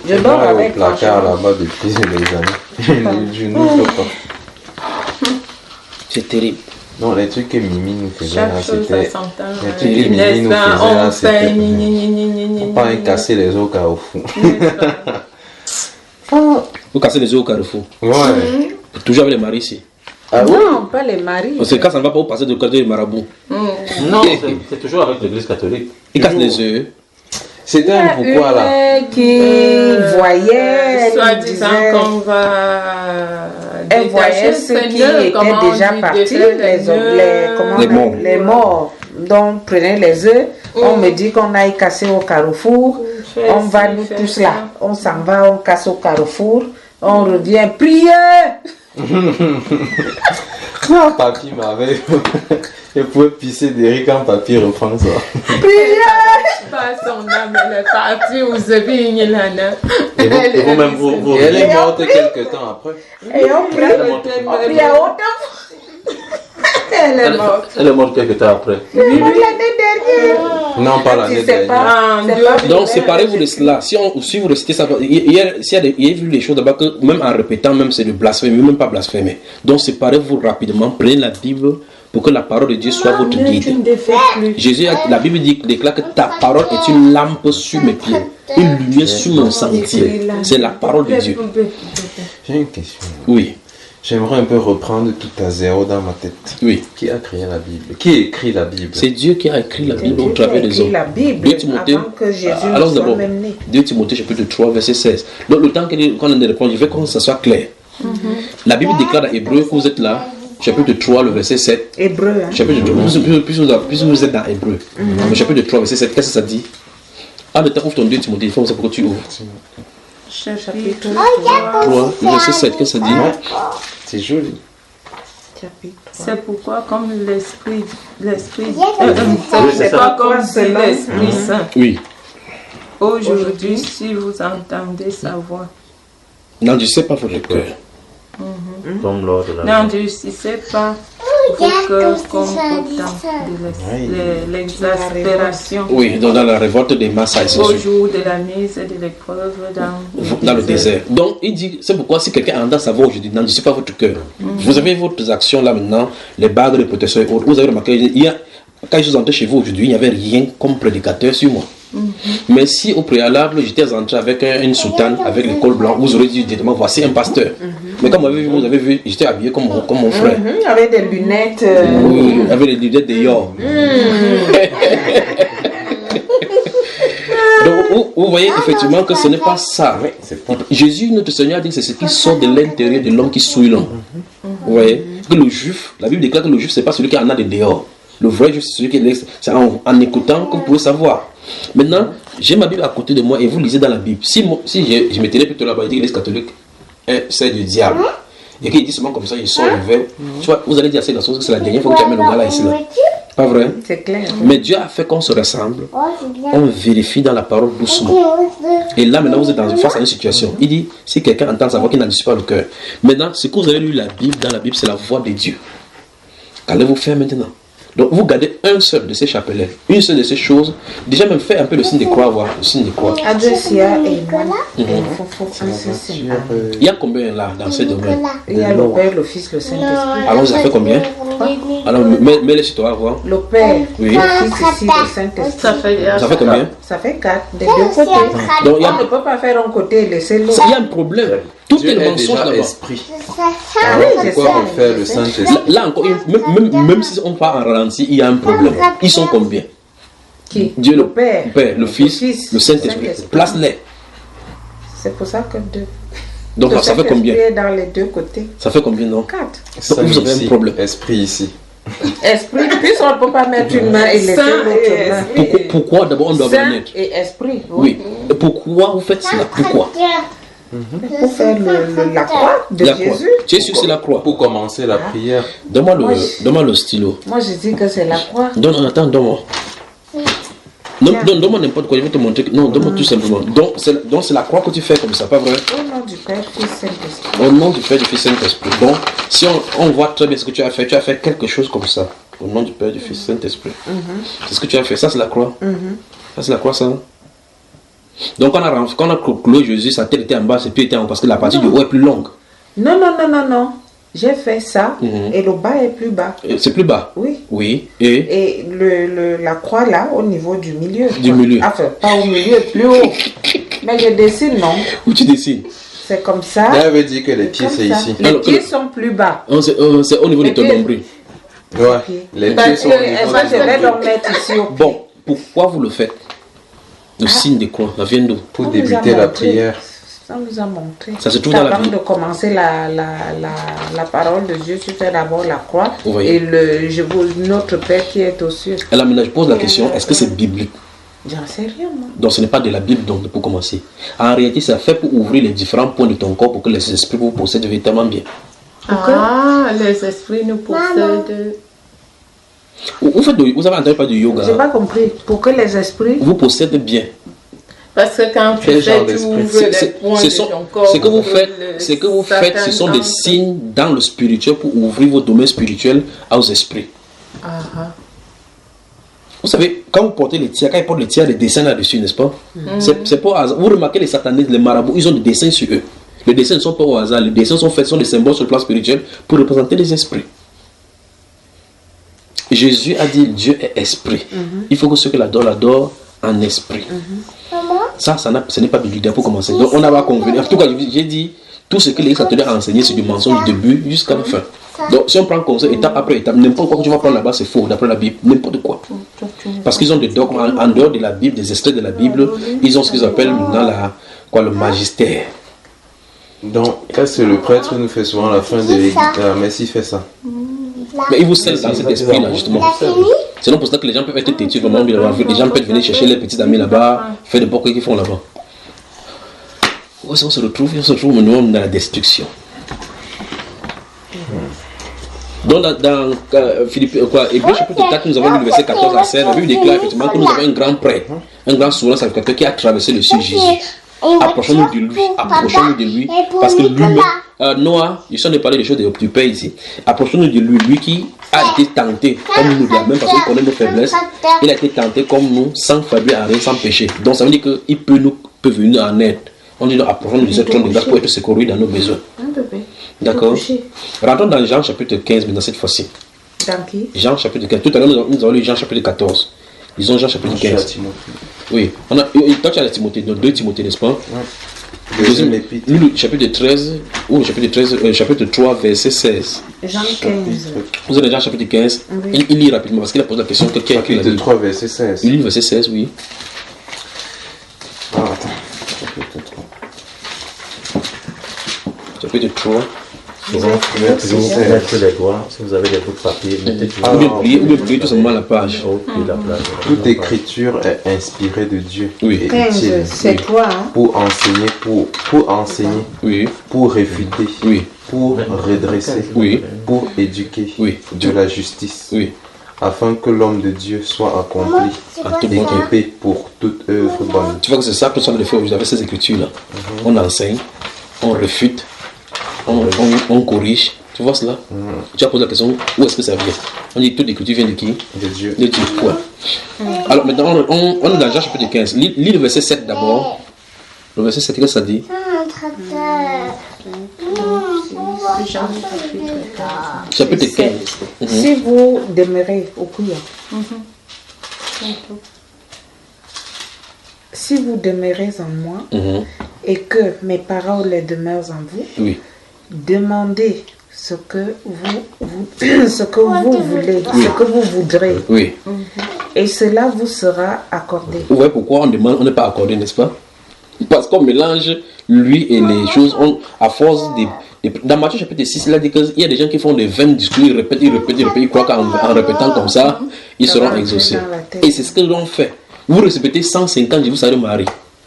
Je dors avec le placard là-bas depuis des années. Je n'ouvre pas. C'est terrible. Non, les trucs que Mimi nous faisait là, c'était... Les trucs que Mimi nous faisait là, c'était... Faut pas casser les os au carrefour. Vous cassez les os au carrefour. Ouais. Toujours avec les maris ici. Ah non, pas les maris. Parce que quand ça ne va pas, vous passez de côté du marabout. Non, c'est toujours avec l'église catholique. Ils cassent les œufs. C'était un pourquoi là qui voyait, soit disant qu'on va elle voyait ceux qui étaient déjà partis, les morts. Donc prenez les œufs, on me dit qu'on aille casser au carrefour, on va nous tous là, on s'en va, on casse au carrefour, on revient, priez. Papy m'avait... Je pouvais pisser des quand papy reprend ça. Pas son âme, elle est partie où se vigne l'âne. Et vous-même, vous... Elle est morte quelques temps après. Et on prie à autant. Elle est morte. Elle est morte quelques temps après. L'année dernière. Non, pas l'année dernière. Donc séparez-vous de cela. Si vous récitez ça, il y a vu les choses d'abord que même en répétant, même c'est de blasphémer, même pas blasphémer. Donc séparez-vous rapidement, prenez la Bible pour que la parole de Dieu soit votre guide. Jésus, la Bible déclare que ta parole est une lampe sur mes pieds, une lumière sur mon sentier. C'est la parole de Dieu. J'ai une question. Oui. J'aimerais un peu reprendre tout à zéro dans ma tête. Oui. Qui a créé la Bible? Qui écrit la Bible? C'est Dieu qui a écrit la Bible au travers des hommes. La Bible 2 Timothée, avant que Jésus alors soit d'abord, même né. 2 Timothée chapitre 3 verset 16. Donc le temps qu'on a des réponses, je veux que ça soit clair. La Bible déclare dans Hébreu que vous êtes là, chapitre 3, le verset 7. Hébreu. Hein? Chapitre 3, puisque vous êtes dans Hébreu. Le chapitre 3, verset 7, qu'est-ce que ça dit? Ah, le temps ouvre ton 2 Timothée, il faut que tu ouvres. Chapitre 3, le verset 7, qu'est-ce que ça dit? C'est joli. C'est pourquoi comme l'Esprit c'est pas comme c'est l'Esprit Saint. Oui. Aujourd'hui, si vous entendez sa voix. N'endurcissez pas votre cœur. Comme lors de la... N'endurcissez pas vos cœurs comme au temps de l'exaspération. Oui, dans la révolte des masses. Au jour de la mise et de l'épreuve dans le désert. Donc, il dit, c'est pourquoi si quelqu'un entend sa voix aujourd'hui, n'endurcissez pas votre cœur. Vous avez votre action là maintenant, les bagues de protection et autres. Vous avez remarqué, quand je suis entré chez vous aujourd'hui, il n'y avait rien comme prédicateur sur moi. Mais si au préalable j'étais entré avec une soutane, avec le col blanc, vous aurez dit directement voici un pasteur. Mais comme vous avez vu, j'étais habillé comme mon frère. Avec des lunettes. Oui, avec les lunettes de Yor. Donc vous voyez effectivement que ce n'est pas ça. Jésus, notre Seigneur, dit que c'est ce qui sort de l'intérieur de l'homme qui souille l'homme. Vous voyez que le juif, la Bible déclare que le juif, c'est pas celui qui en a de dehors. Le vrai juif, c'est celui qui est c'est en écoutant que vous pouvez savoir. Maintenant, j'ai ma Bible à côté de moi et vous lisez dans la Bible. Si je me tenais plutôt là-bas et dis que l'Église catholique, c'est du diable. Et qu'il dit seulement comme ça, il sort le verbe. Tu vois, vous allez dire à ces garçons que c'est la dernière fois que tu amènes le gars là ici. Là. Pas vrai? C'est clair. Mais Dieu a fait qu'on se ressemble. On vérifie dans la parole doucement. Et là, maintenant, vous êtes face à une situation. Il dit, si quelqu'un entend sa voix qui n'adoucit pas le cœur. Maintenant, ce que vous avez lu la Bible, dans la Bible, c'est la voix de Dieu. Qu'allez-vous faire maintenant? Donc, vous gardez un seul de ces chapelets, une seule de ces choses. Déjà, même fait un peu le signe de croix, voir le signe de croix. Il y a combien là, dans ces domaines? Il y a le Père, le Fils, le Saint-Esprit. Alors, ça fait combien? Alors, mets-les sur toi, voir. Le Père, oui. Le Fils, ici, le Saint-Esprit. Ça fait combien? Ça fait 4, des deux côtés. Donc, on ne peut pas faire un côté et laisser l'autre. Il y a un problème. Tout est le mensonge là-bas. Pourquoi on fait le Saint-Esprit? Là encore, même si on part en ralenti, il y a un problème. Ils sont combien? Qui? Dieu le Père, le Fils, le Saint-Esprit. Place-les. C'est pour ça que deux. Donc ça fait combien? Dans les deux côtés. Ça fait combien non? 4. Donc vous avez un problème. Esprit ici. Esprit, puisqu'on ne peut pas mettre une main et laisser l'autre main. Pourquoi d'abord on doit bien être? Et esprit. Oui. Et pourquoi vous faites cela? Pourquoi? Pour faire la croix de Jésus. Jésus, c'est la croix. Pour commencer la prière. Donne-moi le stylo. Moi, je dis que c'est la croix. Attends, donne-moi. Donne-moi n'importe quoi, je vais te montrer. Non, donne-moi tout simplement. Donc, c'est la croix que tu fais comme ça, pas vrai? Au nom du Père, Fils, Saint-Esprit. Au nom du Père, du Fils, Saint-Esprit. Donc, si on voit très bien ce que tu as fait quelque chose comme ça. Au nom du Père, du Fils, Saint-Esprit. C'est ce que tu as fait. Ça, c'est la croix. Ça, c'est la croix, ça. Donc, quand on a cloué Jésus, sa tête était en bas, ses pieds étaient en haut, parce que la partie du haut est plus longue. Non. J'ai fait ça et le bas est plus bas. C'est plus bas? Oui. Oui. Et la croix là, au niveau du milieu. Du milieu. Enfin, pas au milieu, plus haut. Mais je dessine, non? Où tu dessines? C'est comme ça. Ça veut dire que les pieds, c'est ici. Les pieds sont plus bas. C'est au niveau de ton nombril. Ouais. Les pieds sont au niveau de je vais donc mettre ici au pied. Bon, pourquoi vous le faites? Le signe de quoi? Ça vient d'où? Pour débuter la prière. Ça nous a montré. Ça se trouve dans la Bible. Avant de commencer la parole de Dieu, tu fais d'abord la croix et notre Père qui est aux cieux. Alors maintenant, je pose la question, est-ce que c'est biblique? J'en sais rien, moi. Donc ce n'est pas de la Bible donc, pour commencer. En réalité, ça fait pour ouvrir les différents points de ton corps pour que les esprits vous possèdent véritablement bien. Les esprits nous possèdent. Vous avez entendu parler du yoga? Je n'ai pas compris. Pour que les esprits vous possèdent bien. Parce que quand tu fais, tu ouvres les points de ton corps. Ce que vous faites, ce sont des signes dans le spirituel pour ouvrir vos domaines spirituels aux esprits. Vous savez, quand vous portez les tiers, quand ils portent les tiers, les dessins là-dessus, n'est-ce pas? C'est pas au hasard. Vous remarquez les satanistes, les marabouts, ils ont des dessins sur eux. Les dessins ne sont pas au hasard. Les dessins sont faits, sont des symboles sur le plan spirituel pour représenter les esprits. Jésus a dit Dieu est esprit. Il faut que ceux qui l'adorent en esprit. Ça ce n'est pas biblique pour commencer. Donc on n'a pas convenu. En tout cas, j'ai dit tout ce que les catholiques ont enseigné, c'est du mensonge du début jusqu'à la fin. Donc si on prend comme ça, étape après étape, n'importe quoi que tu vas prendre là-bas, c'est faux, d'après la Bible, n'importe quoi. Parce qu'ils ont des dogmes en dehors de la Bible, des extraits de la Bible, ils ont ce qu'ils appellent maintenant le magistère. Donc, c'est le prêtre qui nous fait souvent la fin de la messe, il fait ça. Mais il vous scelle dans cet esprit-là, justement. C'est non pour ça que les gens peuvent être têtus, vraiment. Les gens peuvent venir chercher les petits amis là-bas, faire des bouquets qu'ils font là-bas. Où est-ce qu'on se retrouve? On se retrouve maintenant dans la destruction. Donc, dans Hébreux chapitre 4, nous avons lu le verset 14 à 16. La Bible déclare effectivement que nous avons un grand prêtre, un grand souverain sacrificateur qui a traversé le ciel Jésus. Approchons-nous de lui, parce que lui-même, Noah, je suis en train de parler des choses du Père ici. Approchons-nous de lui, lui qui a été tenté comme nous, même parce qu'il connaît nos faiblesses. Il a été tenté comme nous, sans faiblir en rien, sans péché. Donc ça veut dire qu'il peut venir en aide. On dit donc approchons-nous de ce trône de grâce pour être secouru dans nos besoins. D'accord? Rentrons dans Jean chapitre 15, mais dans cette fois-ci. Dans qui? Jean chapitre 15. Tout à l'heure, nous avons lu Jean chapitre 14. Disons Jean chapitre 15. Oui. Toi tu as la Timothée, donc 2 Timothée, n'est-ce pas? Deuxième épître. Le chapitre 13, ou le chapitre 3, verset 16. Jean 15. Vous avez Jean chapitre 15. Oui. Il lit rapidement parce qu'il a posé la question que qui a écrit la Bible. Chapitre 3, verset 16. Il lit verset 16, oui. chapitre 3. Mettez les doigts, si vous avez des bouts de papier, mettez toujours. Ou bien plier tout simplement la page. Toute écriture est inspirée de Dieu. Oui. 15, c'est quoi pour enseigner, pour enseigner, oui. Pour réfuter, oui. Pour redresser, oui. Pour éduquer, oui. De la justice, oui. Afin que l'homme de Dieu soit accompli, équipé pour toute œuvre bonne. Tu vois que c'est ça que nous sommes fait aujourd'hui avec ces écritures-là. On enseigne, on réfute, on corrige. Tu vois cela? Tu as posé la question, où est-ce que ça vient? On dit toute l'écriture vient de qui? De Dieu. De Dieu. Ouais. Alors maintenant, on est dans Jean chapitre 15. Lis le verset 7 d'abord. Le verset 7, qu'est-ce que ça dit? Chapitre 15. Si vous demeurez au prière. Si vous demeurez en moi et que mes paroles demeurent en vous, oui. Demandez ce que vous voulez, oui. Ce que vous voudrez. Oui. Et cela vous sera accordé. Ouais, pourquoi on demande, on n'est pas accordé, n'est-ce pas? Parce qu'on mélange lui et les choses, à force dans Matthieu chapitre 6, il a dit qu'il y a des gens qui font des 20 discours, ils répètent, ils croient qu'en répétant comme ça, ils seront exaucés. Et c'est ce que l'on fait. Vous répétez 150, je vous salue Marie.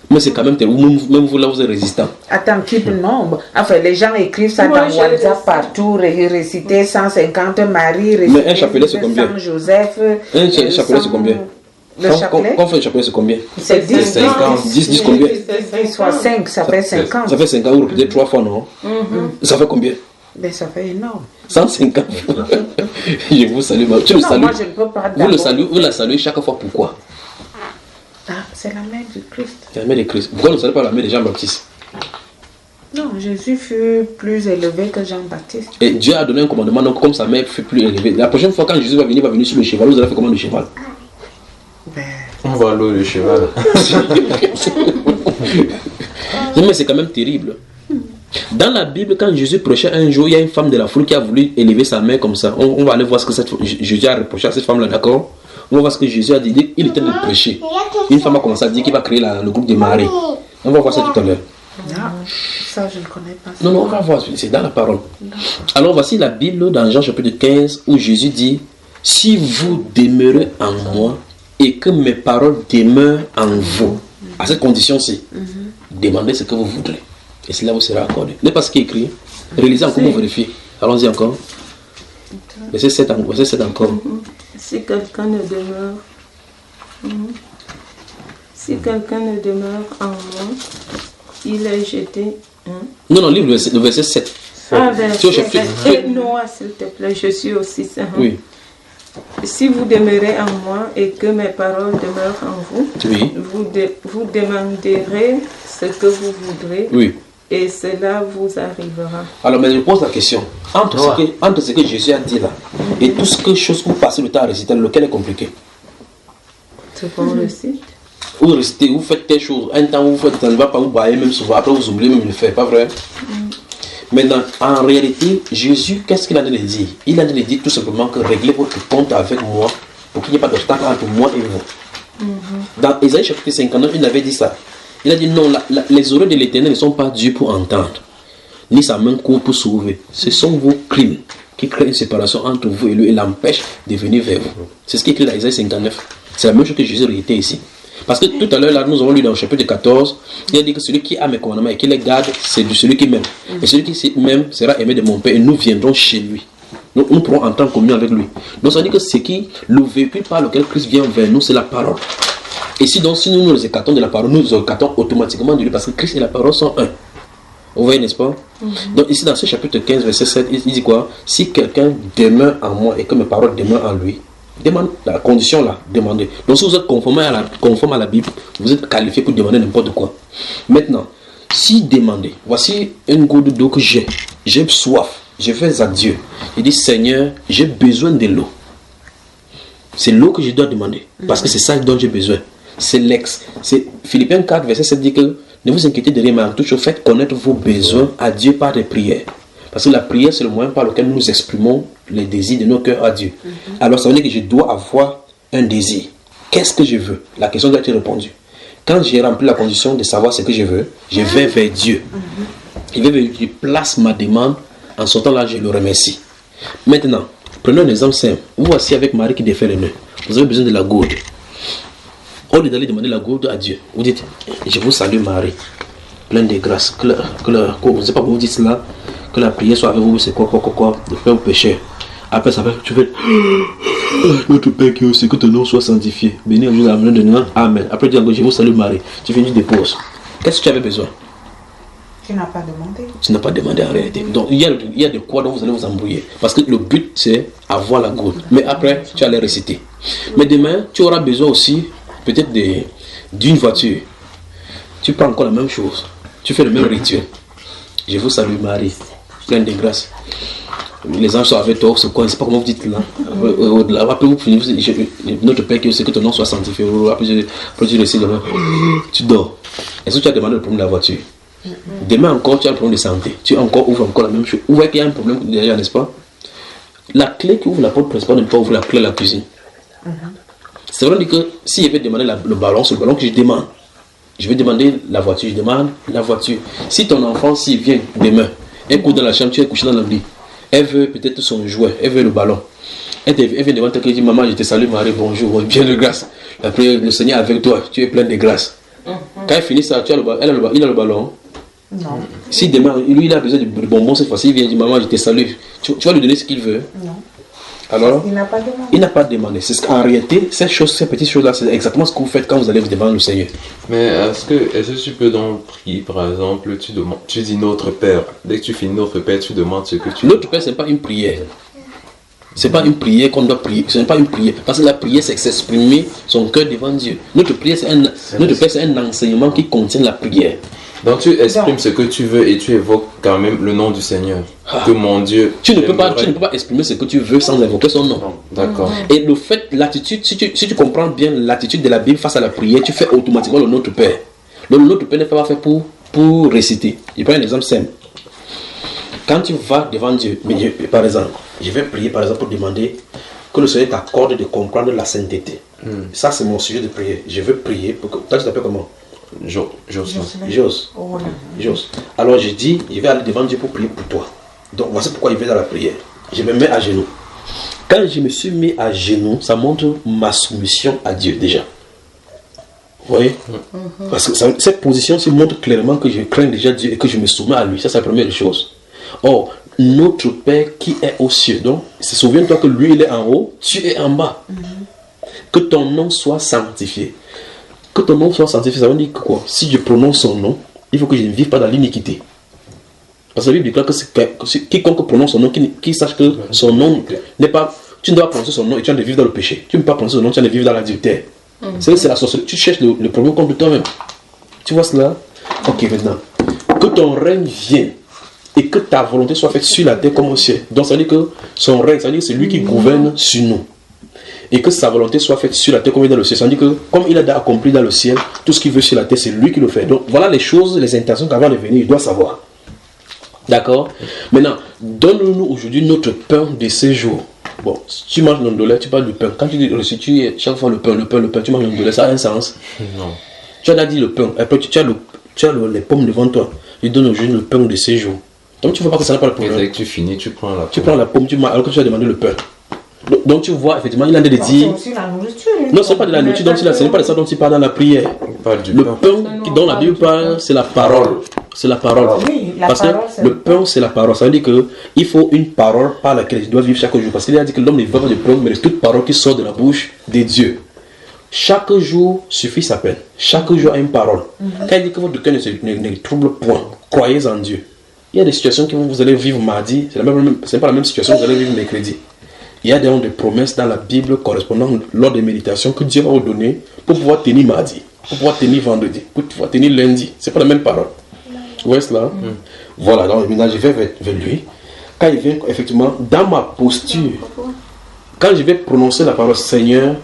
Mais c'est quand même terrible, même vous là, vous êtes résistant. Attends, type nombre. Enfin, les gens écrivent ça dans WhatsApp partout, réciter 150 Marie, mais un chapelet c'est combien? 100 Joseph. Un chapelet c'est combien? Le chapelet? Quand on fait le chapelet c'est combien? C'est 10. 50. 10 combien? Soit 5, ça fait 50. Ça fait 50, vous répétez 3 fois, non? Ça fait combien? Ben, ça fait énorme. 150. Je vous salue. Tu le salues. Moi, je ne peux pas vous la saluez chaque fois, pourquoi? Ah, c'est la main du Christ. C'est la main de Christ. Pourquoi ne savez pas la main de Jean-Baptiste? Non, Jésus fut plus élevé que Jean-Baptiste. Et Dieu a donné un commandement, donc comme sa main fut plus élevée. La prochaine fois, quand Jésus va venir sur le cheval, vous allez faire comment le cheval? Ben... On va l'eau le cheval. Mais c'est quand même terrible. Dans la Bible, quand Jésus prêchait un jour, il y a une femme de la foule qui a voulu élever sa main comme ça. On va aller voir ce que Jésus a reproché à cette femme-là, d'accord? On va voir ce que Jésus a dit. Il était de prêcher. Une femme a commencé à dire qu'il va créer le groupe de Marie. On va voir ça tout à l'heure. Non, ça je ne connais pas. Non, on va voir, c'est dans la parole. Alors voici la Bible dans Jean chapitre 15 où Jésus dit: si vous demeurez en moi et que mes paroles demeurent en vous, à cette condition-ci, demandez ce que vous voudrez. Et cela vous sera accordé. N'est pas ce qui est écrit. Réalisez encore, vous vérifiez. Allons-y encore. Verset 7 encore. Si quelqu'un ne demeure, si quelqu'un ne demeure en moi, il est jeté. Non, livre le verset 7. Ah, verset 7. Et Noah, s'il te plaît, je suis aussi ça. Oui. Si vous demeurez en moi et que mes paroles demeurent en vous, oui. vous demanderez ce que vous voudrez. Oui. Et cela vous arrivera. Alors, mais je pose la question. Entre ce que Jésus a dit là et tout ce que chose vous passez le temps à réciter, lequel est compliqué? C'est qu'on récite. Vous récitez, vous faites telle chose. Un temps, vous faites, ça ne va pas, vous baillez même souvent. Après, vous oubliez même le faire. Pas vrai? Maintenant, en réalité, Jésus, qu'est-ce qu'il a dit de dire? Il a dit de dire tout simplement que réglez votre compte avec moi pour qu'il n'y ait pas de retard entre moi et vous. Dans Ésaïe chapitre 59, il avait dit ça. Il a dit non, les oreilles de l'Éternel ne sont pas dues pour entendre, ni sa main courte pour sauver. Ce sont vos crimes qui créent une séparation entre vous et lui et l'empêchent de venir vers vous. C'est ce qui est écrit dans Ésaïe 59. C'est la même chose que Jésus réité ici. Parce que tout à l'heure, là, nous avons lu dans le chapitre 14, il a dit que celui qui a mes commandements et qui les garde, c'est de celui qui m'aime. Et celui qui m'aime sera aimé de mon Père et nous viendrons chez lui. Donc nous pourrons entrer en communion avec lui. Donc ça veut dire que ce qui, le véhicule par lequel Christ vient vers nous, c'est la parole. Et si nous nous écartons de la parole, nous nous écartons automatiquement de lui parce que Christ et la parole sont un. Vous voyez, n'est-ce pas? Donc ici dans ce chapitre 15, verset 7, il dit quoi? Si quelqu'un demeure en moi et que mes paroles demeurent en lui, demande la condition là, demandez. Donc si vous êtes conforme à la Bible, vous êtes qualifié pour demander n'importe quoi. Maintenant, si demandez, voici une goutte d'eau que j'ai soif, je vais à Dieu. Il dit Seigneur, j'ai besoin de l'eau. C'est l'eau que je dois demander parce que c'est ça dont j'ai besoin. C'est Philippiens 4, verset 7 dit que ne vous inquiétez de rien, mais en toute chose, faites connaître vos besoins à Dieu par des prières. Parce que la prière, c'est le moyen par lequel nous exprimons les désirs de nos cœurs à Dieu. Alors, ça veut dire que je dois avoir un désir. Qu'est-ce que je veux? La question doit être répondue. Quand j'ai rempli la condition de savoir ce que je veux, je vais vers Dieu. je place ma demande, en sortant là, je le remercie. Maintenant, prenons un exemple simple. Vous voici avec Marie qui défait les nœuds. Vous avez besoin de la gourde. Au lieu d'aller demander la gourde à Dieu, vous dites, je vous salue Marie, pleine de grâce. Je ne sais pas comment vous dites cela, que la prière soit avec vous, c'est quoi, de faire au péché. Après, ça va, tu fais, notre Père qui est au ciel, que ton nom soit sanctifié. Béni au Dieu de nom, Amen. Après, tu dis, je vous salue Marie. Tu finis, tu déposes. Qu'est-ce que tu avais besoin? Tu n'as pas demandé. Tu n'as pas demandé en réalité. Donc, il y a de quoi dont vous allez vous embrouiller. Parce que le but, c'est avoir la gourde. Mais après, tu allais réciter. Mais demain, tu auras besoin aussi, peut-être d'une voiture. Tu prends encore la même chose. Tu fais le même rituel. Je vous salue Marie, pleine de grâce. Les anges sont avec toi, c'est quoi? Je ne sais pas comment vous dites là. Après, vous finissez, notre Père qui est, c'est que ton nom soit sanctifié. Après, tu récites, tu dors. Est-ce que tu as demandé le problème de la voiture? Demain encore, tu as un problème de santé. Tu ouvres encore la même chose. Vous voyez qu'il y a un problème déjà, n'est-ce pas? La clé qui ouvre la porte principale ne peut pas ouvrir la clé de la cuisine. C'est vrai que si je vais demander le ballon, c'est le ballon que je demande. Je vais demander la voiture, je demande la voiture. Si ton enfant, s'il vient demain, elle court dans la chambre, tu es couché dans le lit, elle veut peut-être son jouet, elle veut le ballon. Elle vient devant toi et dit, maman, je te salue Marie, bonjour, bien de grâce. Après, le Seigneur est avec toi, tu es plein de grâce. Quand elle finit ça, il a le ballon. Non. Si demain, lui, il a besoin de bonbons cette fois-ci, il vient dire, maman, je te salue. Tu vas lui donner ce qu'il veut. Non. Alors, il n'a pas demandé. Il n'a pas demandé. C'est qu'en réalité, ces petites choses-là, c'est exactement ce que vous faites quand vous allez vous demander le Seigneur. Mais est-ce que tu peux donc prier, par exemple, tu dis notre Père. Dès que tu finis notre Père, tu demandes ce que tu veux. Notre Père, ce n'est pas une prière. Ce n'est pas une prière qu'on doit prier. Ce n'est pas une prière. Parce que la prière, c'est s'exprimer son cœur devant Dieu. Notre Père, c'est un enseignement qui contient la prière. Donc tu exprimes ce que tu veux et tu évoques quand même le nom du Seigneur. Que mon Dieu... Tu ne peux pas exprimer ce que tu veux sans évoquer son nom. D'accord. Et le fait, l'attitude, si tu comprends bien l'attitude de la Bible face à la prière, tu fais automatiquement le Notre Père. Le Notre Père n'est pas fait pour réciter. Je prends un exemple simple. Quand tu vas devant Dieu, par exemple, je vais prier par exemple pour demander que le Seigneur t'accorde de comprendre la sainteté. Ça c'est mon sujet de prière. Je veux prier pour que... Toi tu t'appelles comment? Jos. Alors je dis, je vais aller devant Dieu pour prier pour toi. Donc voici pourquoi je vais dans la prière. Je me mets à genoux. Quand je me suis mis à genoux, ça montre ma soumission à Dieu déjà. Vous voyez? Parce que cette position montre clairement que je crains déjà Dieu et que je me soumets à lui. Ça c'est la première chose. Or, notre Père qui est aux cieux. Donc, souviens-toi que lui il est en haut, tu es en bas. Que ton nom soit sanctifié. Que ton nom soit sanctifié, ça veut dire quoi? Si je prononce son nom, il faut que je ne vive pas dans l'iniquité. Parce que la Bible déclare que quiconque prononce son nom, qui sache que son nom n'est pas... Tu ne dois pas prononcer son nom et tu as de vivre dans le péché. Tu ne peux pas prononcer son nom, tu as de vivre dans l'adultère. C'est la sorcellerie. Tu cherches le problème contre toi-même. Tu vois cela? Ok, maintenant. Que ton règne vienne et que ta volonté soit faite sur la terre comme au ciel. Donc ça veut dire que son règne, ça veut dire que c'est lui qui gouverne sur nous. Et que sa volonté soit faite sur la terre comme il est dans le ciel. Ça veut dire que comme il a accompli dans le ciel, tout ce qu'il veut sur la terre, c'est lui qui le fait. Donc voilà les choses, les intentions qu'avant de venir, il doit savoir. D'accord? Maintenant, donne-nous aujourd'hui notre pain de ces jours. Bon, si tu manges l'ondolé, tu parles du pain. Quand tu dis restituer chaque fois le pain, tu manges l'ondolé, ça a un sens? Non. Tu as dit le pain, après tu as les pommes devant toi. Il donne aujourd'hui le pain de ces jours. Donc tu ne vois pas que ça n'a pas le problème. Et dès que tu finis, tu prends la pomme. Tu prends la pomme, alors que tu as demandé le pain. Donc tu vois, effectivement, il a des dire... C'est aussi la nourriture. Non, ce n'est pas de la nourriture, ce n'est pas de ça dont il parle dans la prière. Le pain dont la Bible parle, c'est la parole. C'est la parole. Oui, parce que le pain, c'est la parole. Ça veut dire qu'il faut une parole par laquelle tu dois vivre chaque jour. Parce qu'il a dit que l'homme ne vit pas de pain, mais de toute parole qui sort de la bouche de Dieu. Chaque jour suffit sa peine. Chaque jour a une parole. Quand il dit que votre cœur ne trouble point, croyez en Dieu. Il y a des situations que vous allez vivre mardi, ce n'est pas la même situation que vous allez vivre mercredi. Il y a des promesses dans la Bible correspondant lors des méditations que Dieu va vous donner pour pouvoir tenir mardi, pour pouvoir tenir vendredi, pour pouvoir tenir lundi. Ce n'est pas la même parole. Vous voyez cela? Voilà, donc maintenant je vais vers lui. Quand il vient, effectivement, dans ma posture, quand je vais prononcer la parole Seigneur,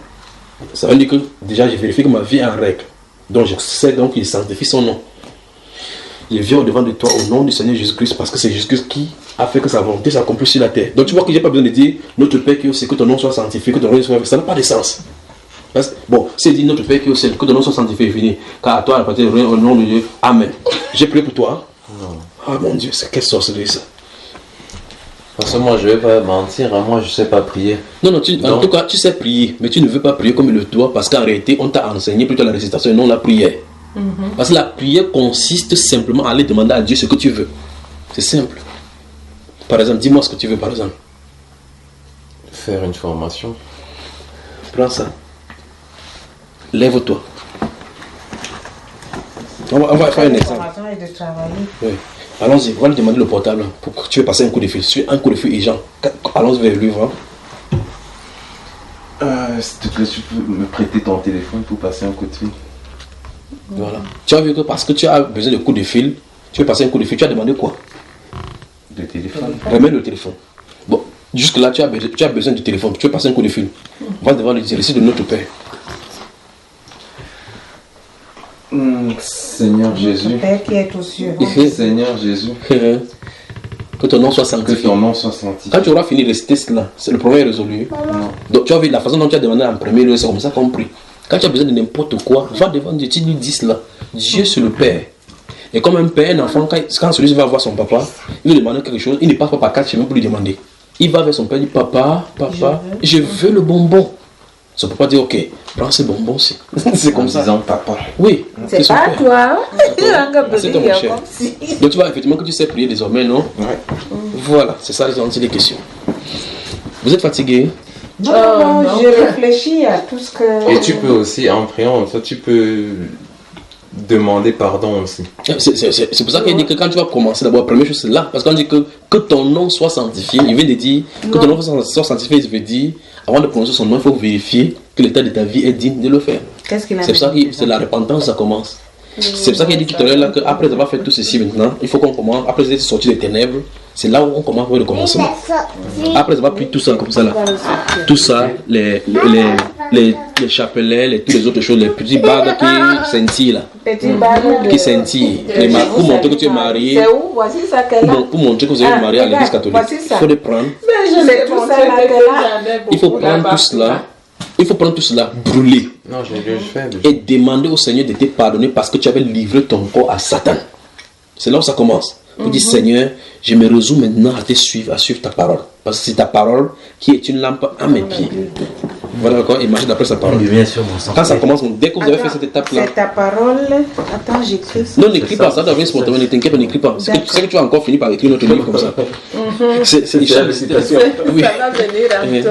ça veut dire que déjà je vérifie que ma vie est en règle. Donc je sais donc qu'il sanctifie son nom. Je viens au-devant de toi au nom du Seigneur Jésus-Christ parce que c'est Jésus-Christ qui a fait que sa volonté s'accomplisse sur la terre. Donc tu vois que je n'ai pas besoin de dire notre Père qui est au ciel, que ton nom soit sanctifié, que ton nom soit... Ça n'a pas de sens. Bon, c'est dit notre Père qui est au ciel, que ton nom soit sanctifié et fini. Car à toi, à partir au nom de Dieu, Amen. J'ai prié pour toi. Non. Ah mon Dieu, c'est quelle sorcellerie ça. Parce que moi, je vais pas mentir, moi, je sais pas prier. Non, en tout cas, tu sais prier, mais tu ne veux pas prier comme il le doit parce qu'en réalité, on t'a enseigné plutôt la récitation et non la prière. Parce que la prière consiste simplement à aller demander à Dieu ce que tu veux. C'est simple. Par exemple, dis-moi ce que tu veux, par exemple. Faire une formation. Prends ça. Lève-toi. On va faire un exemple. Oui. Allons-y, on va lui demander le portable pour que tu veux passer un coup de fil. Un coup de fil et Jean. Allons-y vers lui, voir. S'il te plaît, tu peux me prêter ton téléphone pour passer un coup de fil. Voilà. Tu as vu que parce que tu as besoin de coup de fil, tu veux passer un coup de fil, tu as demandé quoi? Le téléphone. Remets le téléphone. Bon, jusque-là, tu as besoin du téléphone, tu veux passer un coup de fil. Va devant le récit de notre Père. Seigneur Jésus. Père qui est aux cieux. Seigneur Jésus. Que ton nom soit sanctifié. Que ton nom soit sanctifié. Quand tu auras fini de réciter cela, c'est le problème résolu. Donc tu as vu la façon dont tu as demandé en premier lieu, c'est comme ça qu'on prie. Quand tu as besoin de n'importe quoi, va devant Dieu, tu lui dis cela. Dieu c'est le Père. Et comme un père, un enfant, quand celui-ci va voir son papa, il lui demande quelque chose, il ne passe pas par 4 chemins pour lui demander. Il va vers son père, il dit papa, je veux le bonbon. Son papa dit ok, prends ce bonbon-ci. C'est comme ça. Disant papa. Oui. C'est pas toi. C'est ton cher. Donc tu vois effectivement que tu sais prier désormais, non? Ouais. Voilà, c'est ça les questions. Vous êtes fatigué? Non, je réfléchis à tout ce que... Et tu peux aussi, en priant, tu peux demander pardon aussi. C'est pour ça qu'il dit que quand tu vas commencer, d'abord, la première chose c'est là. Parce qu'on dit que ton nom soit sanctifié. Il vient de dire que ton nom soit sanctifié, il veut dire, avant de prononcer son nom, il faut vérifier que l'état de ta vie est digne de le faire. Qu'est-ce qu'il a C'est pour ça que c'est la repentance, ça commence. C'est pour ça qu'il dit tout à l'heure là qu'après avoir fait tout ceci maintenant, il faut qu'on commence, après être sorti des ténèbres, c'est là où on commence le commencement. Après avoir pris tout ça comme ça là, tout ça, les chapelets, tous les autres choses, les petits bagues qui scintillent là, qui scintillent, pour montrer que tu es marié, pour montrer que vous êtes marié à l'église catholique, il faut les prendre. Il faut prendre tout cela. Il faut prendre tout cela, brûler. Non, je l'ai fait. Et demander au Seigneur de te pardonner parce que tu avais livré ton corps à Satan. C'est là où ça commence. Vous dites, Seigneur, je me résous maintenant à te suivre, à suivre ta parole. Parce que c'est ta parole qui est une lampe à mes pieds. Voilà encore, imagine d'après sa parole. Quand ça commence, dès que vous avez fait cette étape-là. C'est ta parole. Attends, j'écris ça. Non, n'écris pas, ça doit venir spontanément, ne t'inquiète pas, n'écris pas. C'est que tu vas encore finir par écrire notre livre comme ça. C'est une citation. Oui.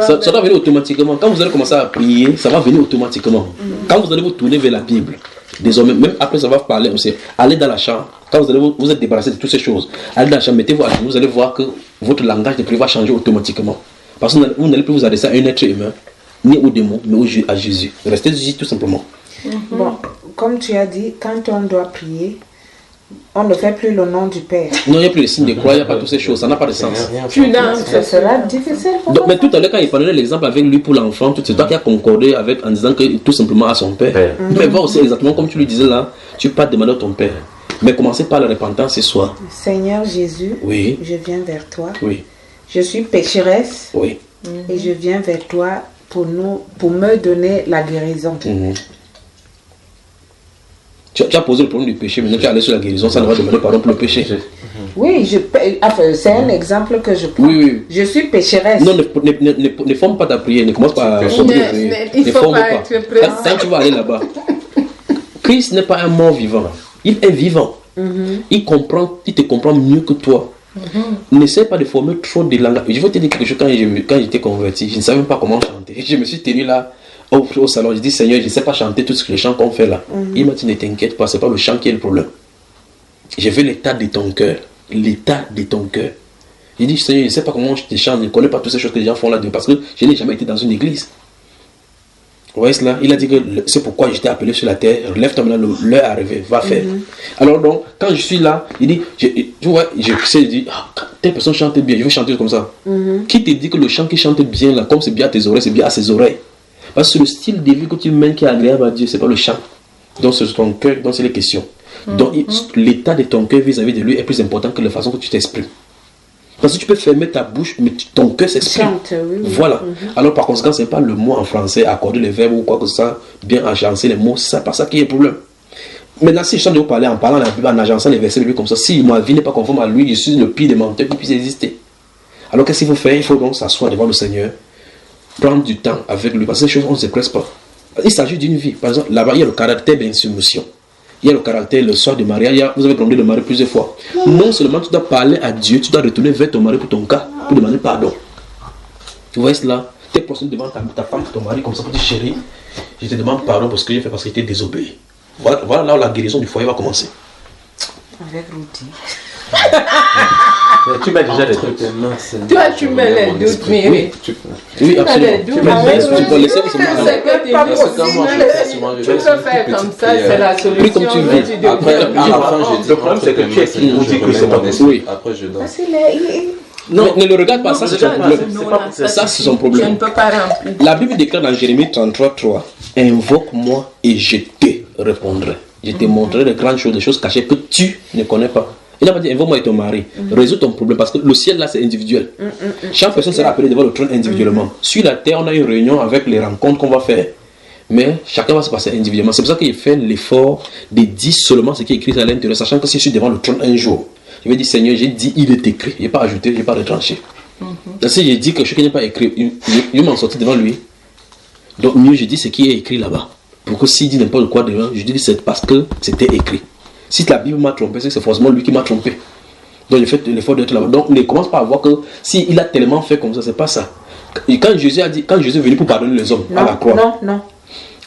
Ça doit venir automatiquement. Quand vous allez commencer à prier, ça va venir automatiquement. Quand vous allez vous tourner vers la Bible, désormais, même après ça va parler aussi, allez dans la chambre. Quand vous êtes débarrassé de toutes ces choses, allez dans la chambre, mettez-vous à genoux, vous allez voir que votre langage de prière va changer automatiquement. Parce que vous n'allez plus vous adresser à un être humain, ni au démon, mais à Jésus. Restez ici tout simplement. Bon, comme tu as dit, quand on doit prier, on ne fait plus le nom du Père. Non, il n'y a plus de signe de croix, il n'y a pas toutes ces choses, ça n'a pas de sens. Ça sera difficile. Donc, mais tout à l'heure, quand il parlait l'exemple avec lui pour l'enfant, c'est toi qui as concordé avec en disant que tout simplement à son père. Mais va aussi exactement comme tu lui disais là, tu peux pas demander à ton père. Mais commencez par la repentance ce soir. Seigneur Jésus, oui. Je viens vers toi. Oui. Je suis pécheresse. Oui. Et je viens vers toi pour me donner la guérison. Tu as posé le problème du péché, maintenant tu es allé sur la guérison, ça ne va demander pardon pour le péché. Oui, c'est un exemple que je prends. Oui. Je suis pécheresse. Non, ne forme pas ta prière, ne commence pas à prier. Il ne faut pas être pressé. Quand tu vas aller là-bas, Christ n'est pas un mort vivant, il est vivant. Il te comprend mieux que toi. N'essaie pas de former trop de langage. Je vais te dire quelque chose, quand j'étais converti, je ne savais même pas comment chanter. Je me suis tenu là au salon, je dis Seigneur, je ne sais pas chanter tous les chants qu'on fait là. Il m'a dit ne t'inquiète pas, ce n'est pas le chant qui est le problème. Je veux l'état de ton cœur. L'état de ton cœur. J'ai dit Seigneur, je ne sais pas comment je te chante, je ne connais pas toutes ces choses que les gens font là-dedans parce que je n'ai jamais été dans une église. Vous voyez cela? Il a dit que c'est pourquoi je t'ai appelé sur la terre. Lève-toi maintenant, l'heure est arrivée, va faire. Alors donc, quand je suis là, il dit, tu vois, je dis, telle personne chante bien, je veux chanter comme ça. Qui te dit que le chant qui chante bien là, comme c'est bien à tes oreilles, c'est bien à ses oreilles? Parce que le style de vie que tu mènes qui est agréable à Dieu, c'est pas le chant. Donc c'est ton cœur, donc c'est les questions. Donc l'état de ton cœur vis-à-vis de lui est plus important que la façon que tu t'exprimes. Parce que tu peux fermer ta bouche, mais ton cœur s'exprime. Voilà. Alors par conséquent, ce n'est pas le mot en français, accorder les verbes ou quoi que ça, bien agencer les mots, c'est pas ça qui est le problème. Maintenant, si je suis en train de vous parler en parlant la Bible, en agençant les versets de lui comme ça, si ma vie n'est pas conforme à lui, je suis le pire des menteurs qui puisse exister. Alors qu'est-ce qu'il faut faire? Il faut donc s'asseoir devant le Seigneur, prendre du temps avec lui, parce que ces choses, on ne se presse pas. Il s'agit d'une vie. Par exemple, là-bas, il y a le caractère d'insoumission. Il y a le caractère, le soir du mariage, vous avez grondé le mari plusieurs fois. Non seulement tu dois parler à Dieu, tu dois retourner vers ton mari pour ton cas, pour demander pardon. Vous voyez cela? Tu es prostré devant ta femme, ton mari, comme ça, pour dire chérie, je te demande pardon pour ce que j'ai fait parce que j'étais désobéi. Voilà là où la guérison du foyer va commencer. Avec Rudy. Tu mets déjà des trucs. Toi, tu mets les doutes, mais oui, absolument. Tu peux laisser tu peux faire comme ça, c'est la solution. Plus comme tu veux. Après, le problème, c'est que tu es qui c'est mon esprit. Après, je donne. Non, ne le regarde pas, ça c'est son problème. Ça c'est son problème. Je ne peux pas remplir. La Bible déclare dans Jérémie 33:3, invoque-moi et je te répondrai. Je te montrerai de grandes choses, des choses cachées que tu ne connais pas. Il n'a pas dit invoque-moi et ton mari. Résous ton problème parce que le ciel là c'est individuel. Chaque personne sera appelée devant le trône individuellement. Sur la terre, on a une réunion avec les rencontres qu'on va faire. Mais chacun va se passer individuellement. C'est pour ça qu'il fait l'effort de dire seulement ce qui est écrit à l'intérieur, sachant que si je suis devant le trône un jour, je vais dire Seigneur, j'ai dit il est écrit. Je n'ai pas ajouté, je n'ai pas retranché. Si j'ai dit que ce qui n'est pas écrit, je m'en sortis devant lui. Donc mieux je dis ce qui est écrit là-bas. Pour que s'il dit n'importe quoi devant, je dis que c'est parce que c'était écrit. Si la Bible m'a trompé, c'est forcément lui qui m'a trompé. Donc j'ai fait l'effort d'être là-bas. Donc ne commence pas à voir que s'il a tellement fait comme ça, c'est pas ça. Et quand Jésus a dit, quand Jésus est venu pour pardonner les hommes à la croix.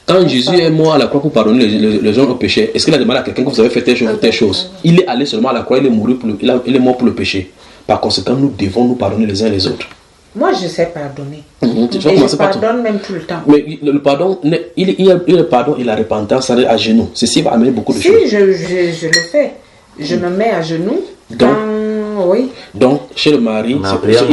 Quand Jésus est mort à la croix pour pardonner les gens au péché, est-ce qu'il a demandé à quelqu'un que vous avez fait telle chose? Il est allé seulement à la croix, il est mort pour le péché. Par conséquent, nous devons nous pardonner les uns les autres. Moi, je sais pardonner. Et je pardonne même tout le temps. Mais le pardon, il y a le pardon et la repentance, ça à genoux. Ceci va amener beaucoup de choses. Si, je le fais. Je me mets à genoux. Donc, chez le mari, il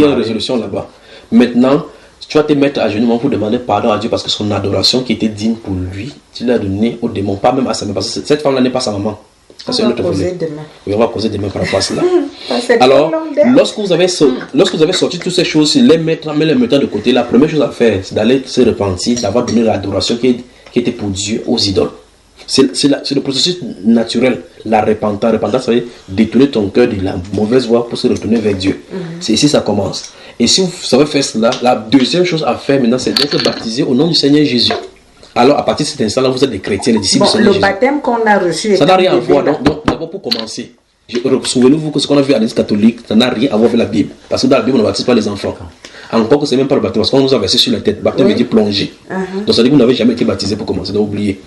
y a une résolution là-bas. Maintenant, tu vas te mettre à genoux pour demander pardon à Dieu parce que son adoration qui était digne pour lui, tu l'as donné au démon, pas même à sa mère. Parce que cette femme-là n'est pas sa maman. On va causer demain. Oui, on va causer demain par rapport à cela. Alors, lorsque vous avez sorti toutes ces choses, les mettre de côté, la première chose à faire, c'est d'aller se repentir, d'avoir donné l'adoration qui était pour Dieu aux idoles. C'est le processus naturel, la repentance. Repentance, ça veut dire détourner ton cœur de la mauvaise voie pour se retourner vers Dieu. C'est ici que ça commence. Et si vous savez faire cela, la deuxième chose à faire maintenant, c'est d'être baptisé au nom du Seigneur Jésus. Alors, à partir de cet instant-là, vous êtes des chrétiens, les disciples du Seigneur Jésus. Le baptême qu'on a reçu, ça n'a rien à voir. Donc, d'abord, pour commencer, souvenez-vous que ce qu'on a vu à l'Église catholique, ça n'a rien à voir avec la Bible. Parce que dans la Bible, on ne baptise pas les enfants. Encore que ce n'est même pas le baptême, parce qu'on nous a versé sur la tête. Baptême veut dire plonger. Donc, ça veut dire que vous n'avez jamais été baptisé pour commencer, donc oubliez.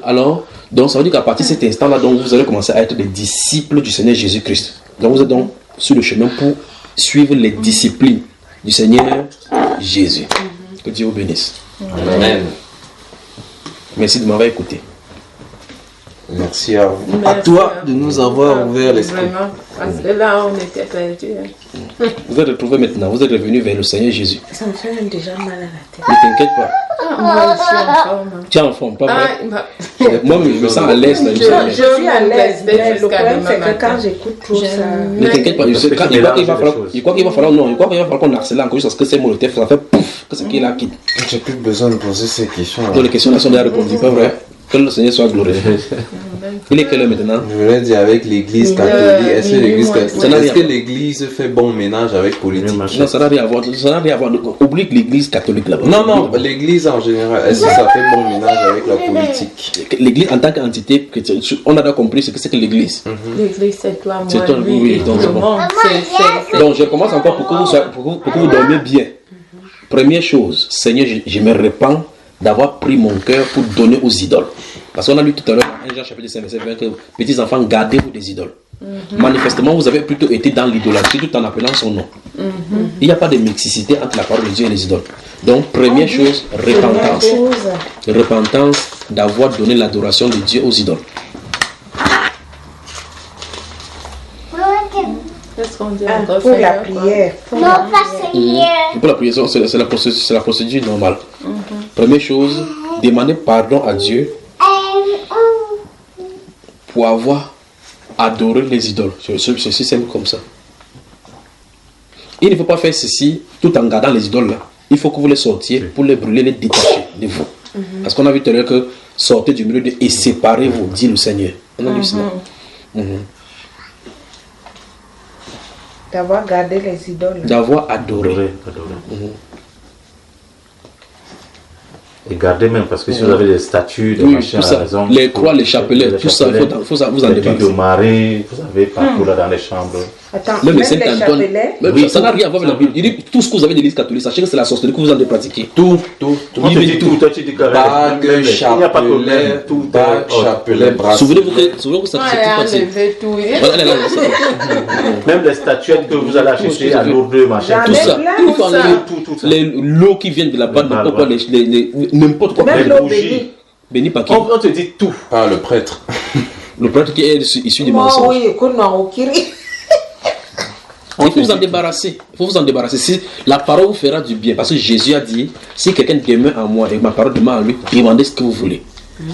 Alors, donc, ça veut dire qu'à partir de cet instant-là, donc, vous allez commencer à être des disciples du Seigneur Jésus-Christ. Donc, vous êtes donc sur le chemin pour suivre les disciplines du Seigneur Jésus. Que Dieu vous bénisse. Amen. Merci de m'avoir écouté. Merci à vous. Merci à toi de nous avoir ouvert l'esprit. Vraiment, parce que là, on était perdus. Vous êtes retrouvés maintenant, vous êtes revenus vers le Seigneur Jésus. Ça me fait déjà mal à la tête. Ne t'inquiète pas. Moi, je suis en forme. Tu es en forme, pas vrai? Moi, je me sens à l'aise. Je suis à l'aise, mais le problème, c'est que quand j'écoute tout ça... Ne t'inquiète pas, il croit qu'il va falloir qu'on harcèle encore juste parce que c'est mon tête, ça fait pouf, que ce qui est là quitte. J'ai plus besoin de poser ces questions. Donc les questions là sont déjà répondues, pas vrai? Que le Seigneur soit glorifié. Il est quelle heure maintenant? Je voulais dire avec l'église catholique. Est-ce que l'église fait bon ménage avec politique? Non, ça n'a rien à voir. Oublie l'église catholique là-bas. Non, l'église en général. Est-ce que ça fait bon ménage avec la politique? L'église en tant qu'entité, on a déjà compris ce que c'est que l'église. L'église, c'est toi, moi, oui, donc je commence encore pour que vous dormiez bien. Première chose, Seigneur, je me repens d'avoir pris mon cœur pour donner aux idoles. Parce qu'on a lu tout à l'heure, 1 Jean chapitre 5, verset 20, que petits enfants, gardez-vous des idoles. Manifestement, vous avez plutôt été dans l'idolâtrie tout en appelant son nom. Il n'y a pas de mixicité entre la parole de Dieu et les idoles. Donc, première chose, repentance. Repentance d'avoir donné l'adoration de Dieu aux idoles. Pour la prière. Pour la prière, c'est la procédure normale. Première chose, demander pardon à Dieu pour avoir adoré les idoles. C'est aussi simple comme ça. Il ne faut pas faire ceci tout en gardant les idoles là. Il faut que vous les sortiez pour les brûler, les détacher de vous. Parce qu'on a vu tout à l'heure que sortez du milieu d'eux et séparez-vous, dit le Seigneur. On a lu cela. D'avoir gardé les idoles. D'avoir adoré. Et garder même, parce que si vous avez des statues, des machins à la maison, les croix, les chapelets, tout ça, il faut vous en débarrasser. Les de marée, vous avez partout là dans les chambres. Attends, même les chapelets. Oui, ça n'a rien à voir avec la Bible. Il dit tout ce que vous avez de l'Église catholique, sachez que c'est la sorcellerie que vous en avez pratiqué. Tout. Toi, tu dis tout. Toi, tu dis bague, chapelet, tout, chapelet, bracelet. Souvenez-vous que ça fait tout. Même les statuettes que vous allez acheter à Lourdes, machin. Tout ça. Tout ça. L'eau qui vient de la bande, n'importe quoi. Même l'eau bénie. Béni par qui? On te dit tout. Ah, le prêtre. Le prêtre qui est issu du mensonge. Oui, il faut vous en débarrasser. Il faut vous en débarrasser. Si la parole vous fera du bien, parce que Jésus a dit, si quelqu'un demeure en moi et ma parole demeure en lui, demandez ce que vous voulez.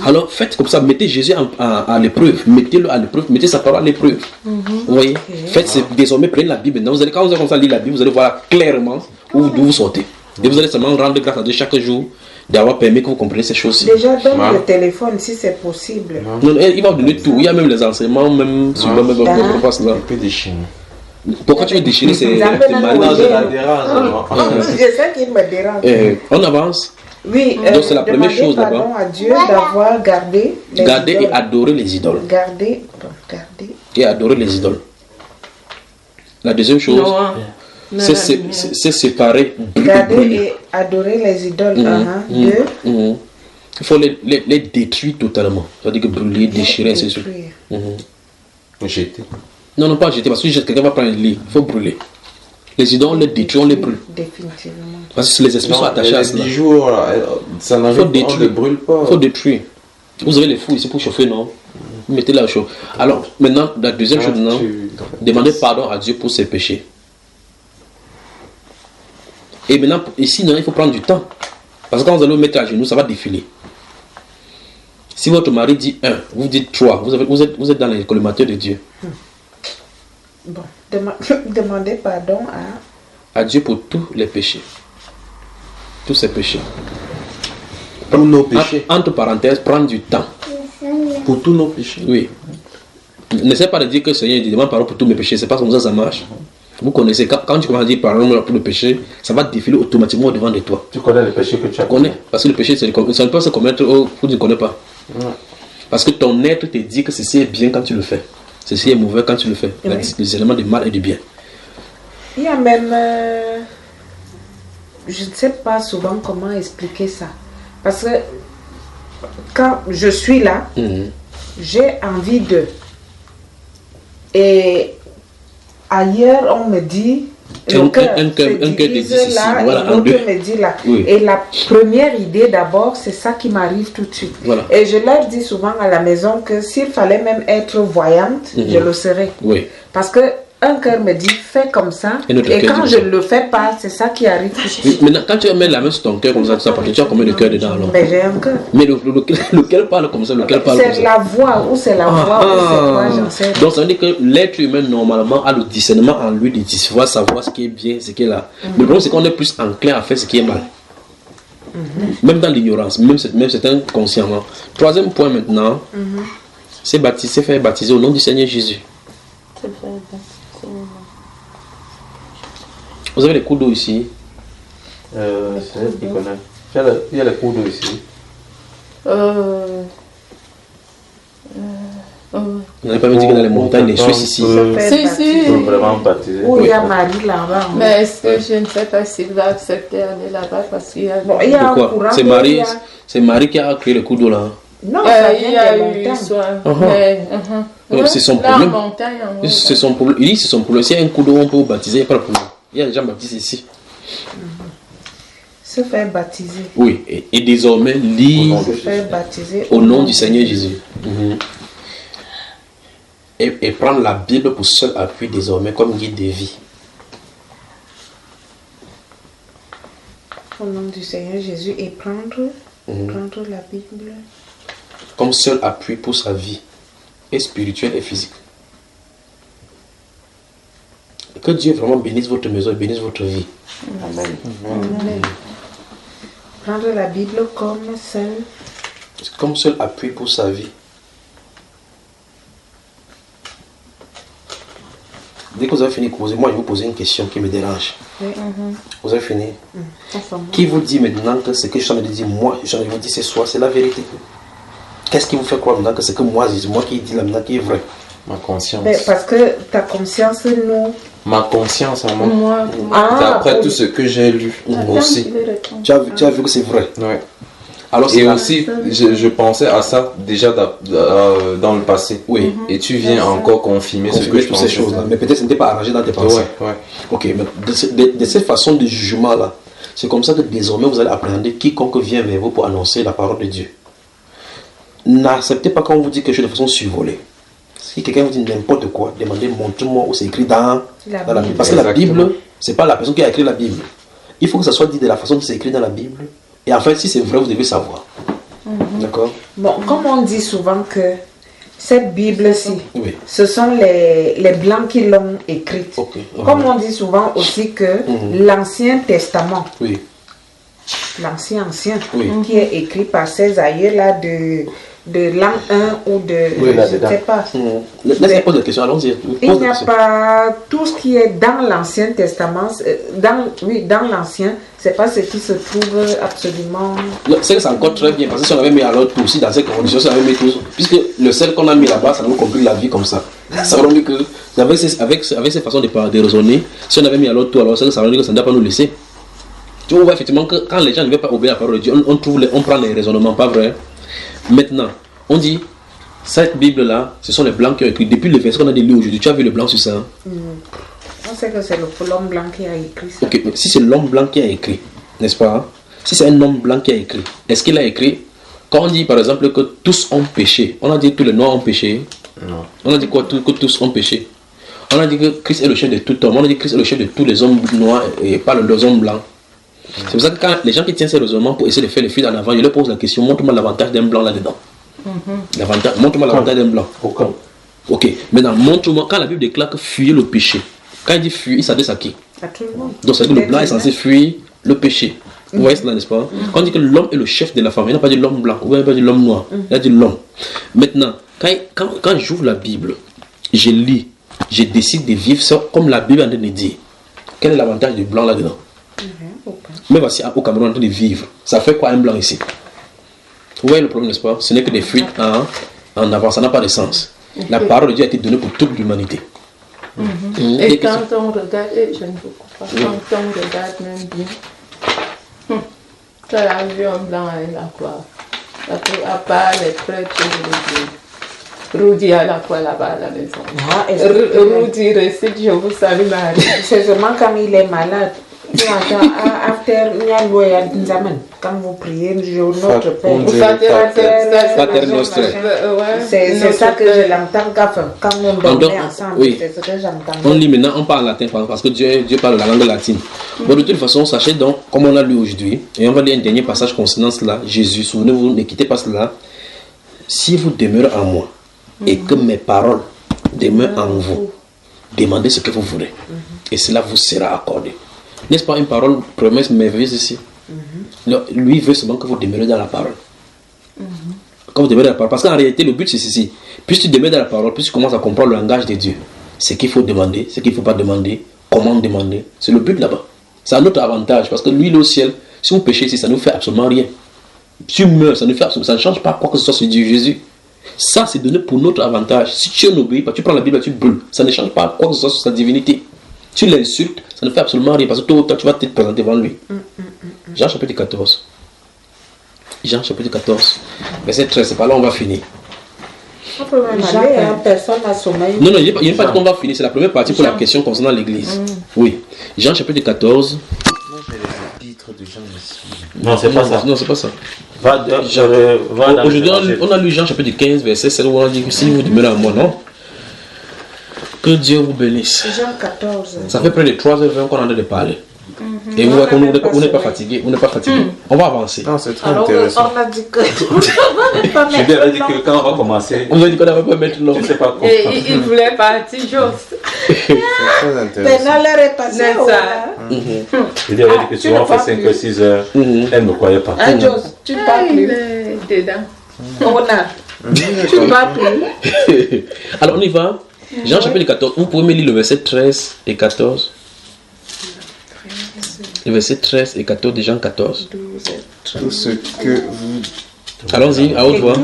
Alors faites comme ça, mettez Jésus à l'épreuve, mettez-le à l'épreuve, mettez sa parole à l'épreuve. Vous voyez? Faites désormais, prenez la Bible. Quand vous allez commencer à lire la Bible, vous allez voir clairement d'où vous sortez. Et vous allez seulement rendre grâce à Dieu chaque jour d'avoir permis que vous compreniez ces choses-ci. Déjà, donne le téléphone si c'est possible. Non, il va vous donner tout. Il y a même les enseignements, même sur votre face là. Un peu déchiré. Pourquoi tu veux déchirer? C'est Je sais qu'il me dérange. On avance. Oui, donc c'est la première chose d'abord. À Dieu d'avoir gardé les idoles. Et adorer les idoles. Garder et adorer les idoles. La deuxième chose, c'est séparer. Garder et adorer les idoles. Il faut les détruire totalement. C'est-à-dire que brûler, déchirer, ainsi de suite. Jeter. Non, pas jeter, parce que quelqu'un va prendre le lit. Il faut brûler. Les idoles, on les détruit, on les brûle. Définitivement. Parce que les esprits sont attachés à cela. Les bijoux, ça n'arrive pas, on ne les brûle pas. Il faut détruire. Vous avez les fous ici pour chauffer, non? Vous mettez là au chaud. Alors, maintenant, la deuxième chose, non? Demandez pardon à Dieu pour ses péchés. Et maintenant, ici, non, il faut prendre du temps. Parce que quand vous allez vous mettre à genoux, ça va défiler. Si votre mari dit 1, vous dites 3, vous êtes dans les collimateurs de Dieu. Bon, demandez pardon à Dieu pour tous les péchés. Tous ses péchés. Pour nos péchés. Entre parenthèses, prendre du temps. Pour tous nos péchés. Oui. N'essaie pas de dire que le Seigneur demande pardon pour tous mes péchés. C'est pas comme ça marche. Vous connaissez, quand tu commences à dire pardon pour le péché, ça va défiler automatiquement devant de toi. Tu connais les péchés que tu as connais. Parce que le péché, ça ne peut pas se commettre où tu ne connais pas. Parce que ton être te dit que ceci est bien quand tu le fais. Ceci est mauvais quand tu le fais. Oui. Les éléments de mal et du bien. Il y a même... je ne sais pas souvent comment expliquer ça. Parce que quand je suis là, j'ai envie de... Et ailleurs, on me dit... Un cœur dit ceci, voilà, l'autre me dit là. Oui. Et la première idée d'abord, c'est ça qui m'arrive tout de suite. Voilà. Et je leur dis souvent à la maison que s'il fallait même être voyante, je le serais. Oui. Parce que un cœur me dit fais comme ça, et quand je ne le fais pas, c'est ça qui arrive tout de suite. Maintenant, quand tu mets la main sur ton cœur comme ça, tu as combien de cœur dedans alors? Mais j'ai un cœur. Mais lequel parle comme ça, lequel parle comme ça? C'est la voix, ou c'est la voix, ou c'est quoi, j'en sais. Donc ça veut dire que l'être humain normalement a le discernement en lui de savoir ce qui est bien, ce qui est là. Mais le problème c'est qu'on est plus enclin à faire ce qui est mal. Même dans l'ignorance, même c'est inconsciemment. Troisième point maintenant, c'est faire baptiser au nom du Seigneur Jésus. Vous avez les coups d'eau ici? C'est elle qui connaît. Il y a les coups d'eau ici. Vous n'avez pas me dit que dans les montagnes, les Suisses ici. Si. Vraiment baptisé. Où il y a Marie là-bas. Mais est-ce que je ne sais pas s'il va accepter d'aller là-bas parce qu'il y a... Bon, il y a un courant. C'est Marie qui a créé le coup d'eau là. Non, ça vient il y a eu c'est son problème. C'est son problème. Il dit c'est son problème. S'il y a un coup d'eau, on peut baptiser, il n'y a pas de problème. Il y a des gens baptisés ici. Se faire baptiser. Oui, et désormais, lire au nom du Seigneur Jésus. Et prendre la Bible pour seul appui désormais comme guide de vie. Au nom du Seigneur Jésus et prendre la Bible. Comme seul appui pour sa vie, et spirituelle et physique. Que Dieu vraiment bénisse votre maison et bénisse votre vie. Amen. Prendre la Bible comme seul comme seul appui pour sa vie. Dès que vous avez fini de causer, moi je vais vous poser une question qui me dérange. Vous avez fini. Qui vous dit maintenant que ce que je suis en train de dire, moi, je suis en train de vous dire ce soir, c'est la vérité? Qu'est-ce qui vous fait croire maintenant que ce que moi qui dis là maintenant qui est vrai? Ma conscience. Mais parce que ta conscience, nous... Ma conscience à moi. D'après tout ce que j'ai lu aussi. Tu as vu que c'est vrai. Oui. Alors, et aussi, je pensais à ça déjà dans le passé. Oui. Et tu viens encore confirmer ce que je pensais. Ces choses-là. Mais peut-être ce n'était pas arrangé dans tes pensées. Ouais. Ok, mais de cette façon de jugement-là, c'est comme ça que désormais vous allez appréhender quiconque vient vers vous pour annoncer la parole de Dieu. N'acceptez pas quand on vous dit quelque chose de façon survolée. Si quelqu'un vous dit n'importe quoi, demandez, montre-moi où c'est écrit dans la Bible. Parce que la Bible, ce n'est pas la personne qui a écrit la Bible. Il faut que ça soit dit de la façon dont c'est écrit dans la Bible. Et en fait, si c'est vrai, vous devez savoir. D'accord? Bon, comme on dit souvent que cette Bible-ci, ce sont les Blancs qui l'ont écrite. Comme on dit souvent aussi que l'Ancien Testament, l'Ancien, qui est écrit par ces aïeux-là de l'an 1 ou de... je ne sais pas. Laissez-moi poser la question, allons-y. Il n'y a pas tout ce qui est dans l'Ancien Testament, dans l'Ancien, c'est pas ce qui se trouve absolument... C'est que c'est encore très bien, parce que si on avait mis alors tout aussi dans ces conditions, si on avait mis tout, puisque le sel qu'on a mis là-bas, ça nous complique la vie comme ça. Ça veut dire que, avec ces façons de raisonner, si on avait mis alors tout, alors ça veut dire que ça ne doit pas nous laisser. Tu vois effectivement que quand les gens ne veulent pas obéir à la parole de Dieu, on prend les raisonnements, pas vrai? Maintenant, on dit, cette Bible-là, ce sont les Blancs qui ont écrit. Depuis le verset qu'on a lu aujourd'hui, tu as vu le blanc sur ça? On sait que c'est l'homme blanc qui a écrit ça. Ok, mais si c'est l'homme blanc qui a écrit, n'est-ce pas? Si c'est un homme blanc qui a écrit, est-ce qu'il a écrit? Quand on dit par exemple que tous ont péché, on a dit que tous les noirs ont péché? Non. On a dit quoi? Que tous ont péché? On a dit que Christ est le chef de tout homme. On a dit que Christ est le chef de tous les hommes noirs et pas les hommes blancs. C'est pour ça que quand les gens qui tiennent ces raisonnements pour essayer de faire les fuites en avant, je leur pose la question, montre-moi l'avantage d'un blanc là-dedans. Montre-moi l'avantage d'un blanc. Ok, maintenant montre-moi, quand la Bible déclare que fuir le péché, quand il dit fuir, il s'adresse à qui? À tout le monde. Donc ça veut dire que le blanc est censé fuir le péché. Vous voyez cela, n'est-ce pas? Quand on dit que l'homme est le chef de la famille, il n'a pas dit l'homme blanc, ou il n'a pas dit l'homme noir, il a dit l'homme. Maintenant, quand j'ouvre la Bible, je lis, je décide de vivre ça comme la Bible est en train de dire. Quel est l'avantage du blanc là-dedans? Mais voici au Cameroun en train de vivre. Ça fait quoi un blanc ici? Vous voyez le problème, n'est-ce pas? Ce n'est que des fuites en avant, ça n'a pas de sens. La parole de Dieu a été donnée pour toute l'humanité. Et quand on regarde, je ne vous comprends pas, quand on regarde même bien, tu as vu un blanc à la croix. À part les prêtres de Dieu. Rudy à la fois là-bas à la maison. Rudy récite, je vous salue Marie. C'est seulement quand il est malade. Quand vous priez, notre Père, c'est ça que je l'entends quand on dormait ensemble. C'est ce que j'entends. On lit maintenant, on parle latin parce que Dieu parle la langue latine. Bon, de toute façon, sachez donc, comme on a lu aujourd'hui, et on va lire un dernier passage concernant cela, Jésus, souvenez-vous, ne quittez pas cela. Si vous demeurez en moi et que mes paroles demeurent en vous, demandez ce que vous voulez et cela vous sera accordé. N'est-ce pas une parole promesse merveilleuse ici? Lui veut seulement que vous demeurez dans la parole. Quand vous demeurez dans la parole. Parce qu'en réalité, le but c'est ceci. Plus tu demeures dans la parole, plus tu commences à comprendre le langage de Dieu. Ce qu'il faut demander, ce qu'il ne faut pas demander, comment demander. C'est le but là-bas. C'est un autre avantage. Parce que lui, il est au ciel. Si vous péchez ici, ça ne nous fait absolument rien. Si tu meurs, ça ne change pas quoi que ce soit sur Dieu Jésus. Ça, c'est donné pour notre avantage. Si tu n'obéis pas, tu prends la Bible et tu brûles. Ça ne change pas quoi que ce soit sur sa divinité. Tu l'insultes, ça ne fait absolument rien parce que toi, tu vas te présenter devant lui. Jean chapitre 14. Jean chapitre 14. Verset 13, c'est pas là on va finir. Personne n'a sommeil. Non, il n'y a pas qu'on va finir. C'est la première partie pour la question concernant l'église. Oui. Jean chapitre 14. Non, j'ai les épîtres de Jean ici. Non, c'est pas ça. Non, c'est pas ça. Aujourd'hui, on a lu Jean chapitre 15, verset 7, où on a dit que si vous demeurez à moi, non? Que Dieu vous bénisse. Jean 14. Ça fait près de 3h20 qu'on est en train de parler. Et vous voyez qu'on n'est pas fatigué. On n'est pas fatigué. On va avancer. Non, c'est très intéressant. On a dit que... Je lui avais dit que quand on va commencer, on a dit qu'on n'avait pas mettre l'eau. Je ne sais pas quoi. Et il voulait partir juste. C'est très intéressant. Maintenant, l'heure est passée. Je lui avais dit que souvent on fait 5 ou 6 heures. Elle ne me croyait pas. Tu parles il est dedans. On a. Tu m'as pris. Alors on y va. Jean chapitre 14. Vous pouvez me lire le verset 13 et 14. Le verset 13 et 14 de Jean 14. Tout ce que vous... Allons-y, à haute voix.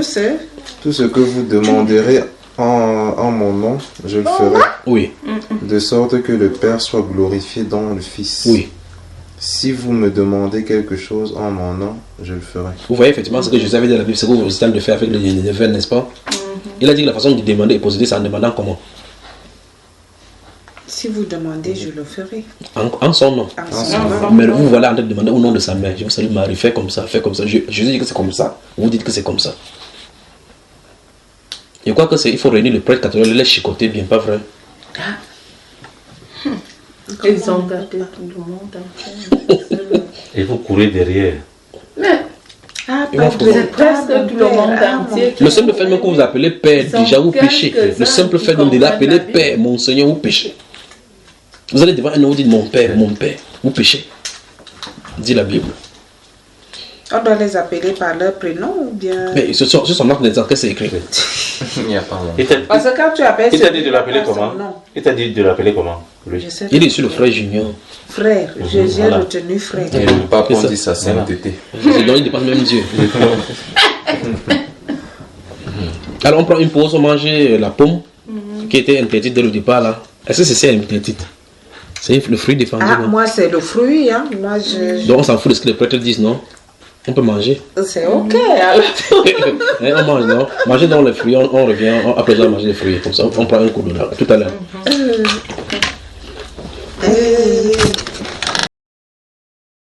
Tout ce que vous demanderez en mon nom, je le ferai. Oui. De sorte que le Père soit glorifié dans le Fils. Oui. Si vous me demandez quelque chose en mon nom, je le ferai. Vous voyez effectivement ce que Jésus avait dit dans la Bible, c'est que vous êtes en train de faire avec les Nénévéens, n'est-ce pas? Il a dit que la façon de demander et posséder, c'est en demandant comment? Si vous demandez, je le ferai. En son nom. Mais vous voilà en train de demander au nom de sa mère. Je vous salue Marie, fais comme ça, fais comme ça. Jésus dit que c'est comme ça. Vous dites que c'est comme ça. Je crois que il faut réunir le prêtre catholique, les chicoter bien, pas vrai? Ils ont gardé tout le monde. Et vous courez derrière. Presque tout le monde entier. Le simple fait même que vous appelez Père, déjà vous péchez. Le simple fait de l'appeler Père, mon Seigneur, vous péchez. Vous allez devant un homme, vous dites mon Père, vous péchez. Dit la Bible. On doit les appeler par leur prénom ou bien... Mais ce sont marques des enquêtes, c'est écrit. Il n'y a pas Parce que quand tu appelles... Il t'a dit de l'appeler comment? Il t'a dit de l'appeler comment? Il est sur le frère Junior. Frère, j'ai retenu frère. Et le pape, on dit sa sainteté. Donc il dépasse même Dieu. Alors on prend une pause, on mange la pomme qui était interdite dès le départ là. Est-ce que c'est interdite? C'est le fruit défendu. Ah, moi c'est le fruit, hein. Moi, Donc on s'en fout de ce que les prêtres disent, non? On peut manger. C'est ok alors. On mange, non? Manger dans les fruits, on revient, après on manger les fruits. Comme ça, on prend un coup de là, tout à l'heure.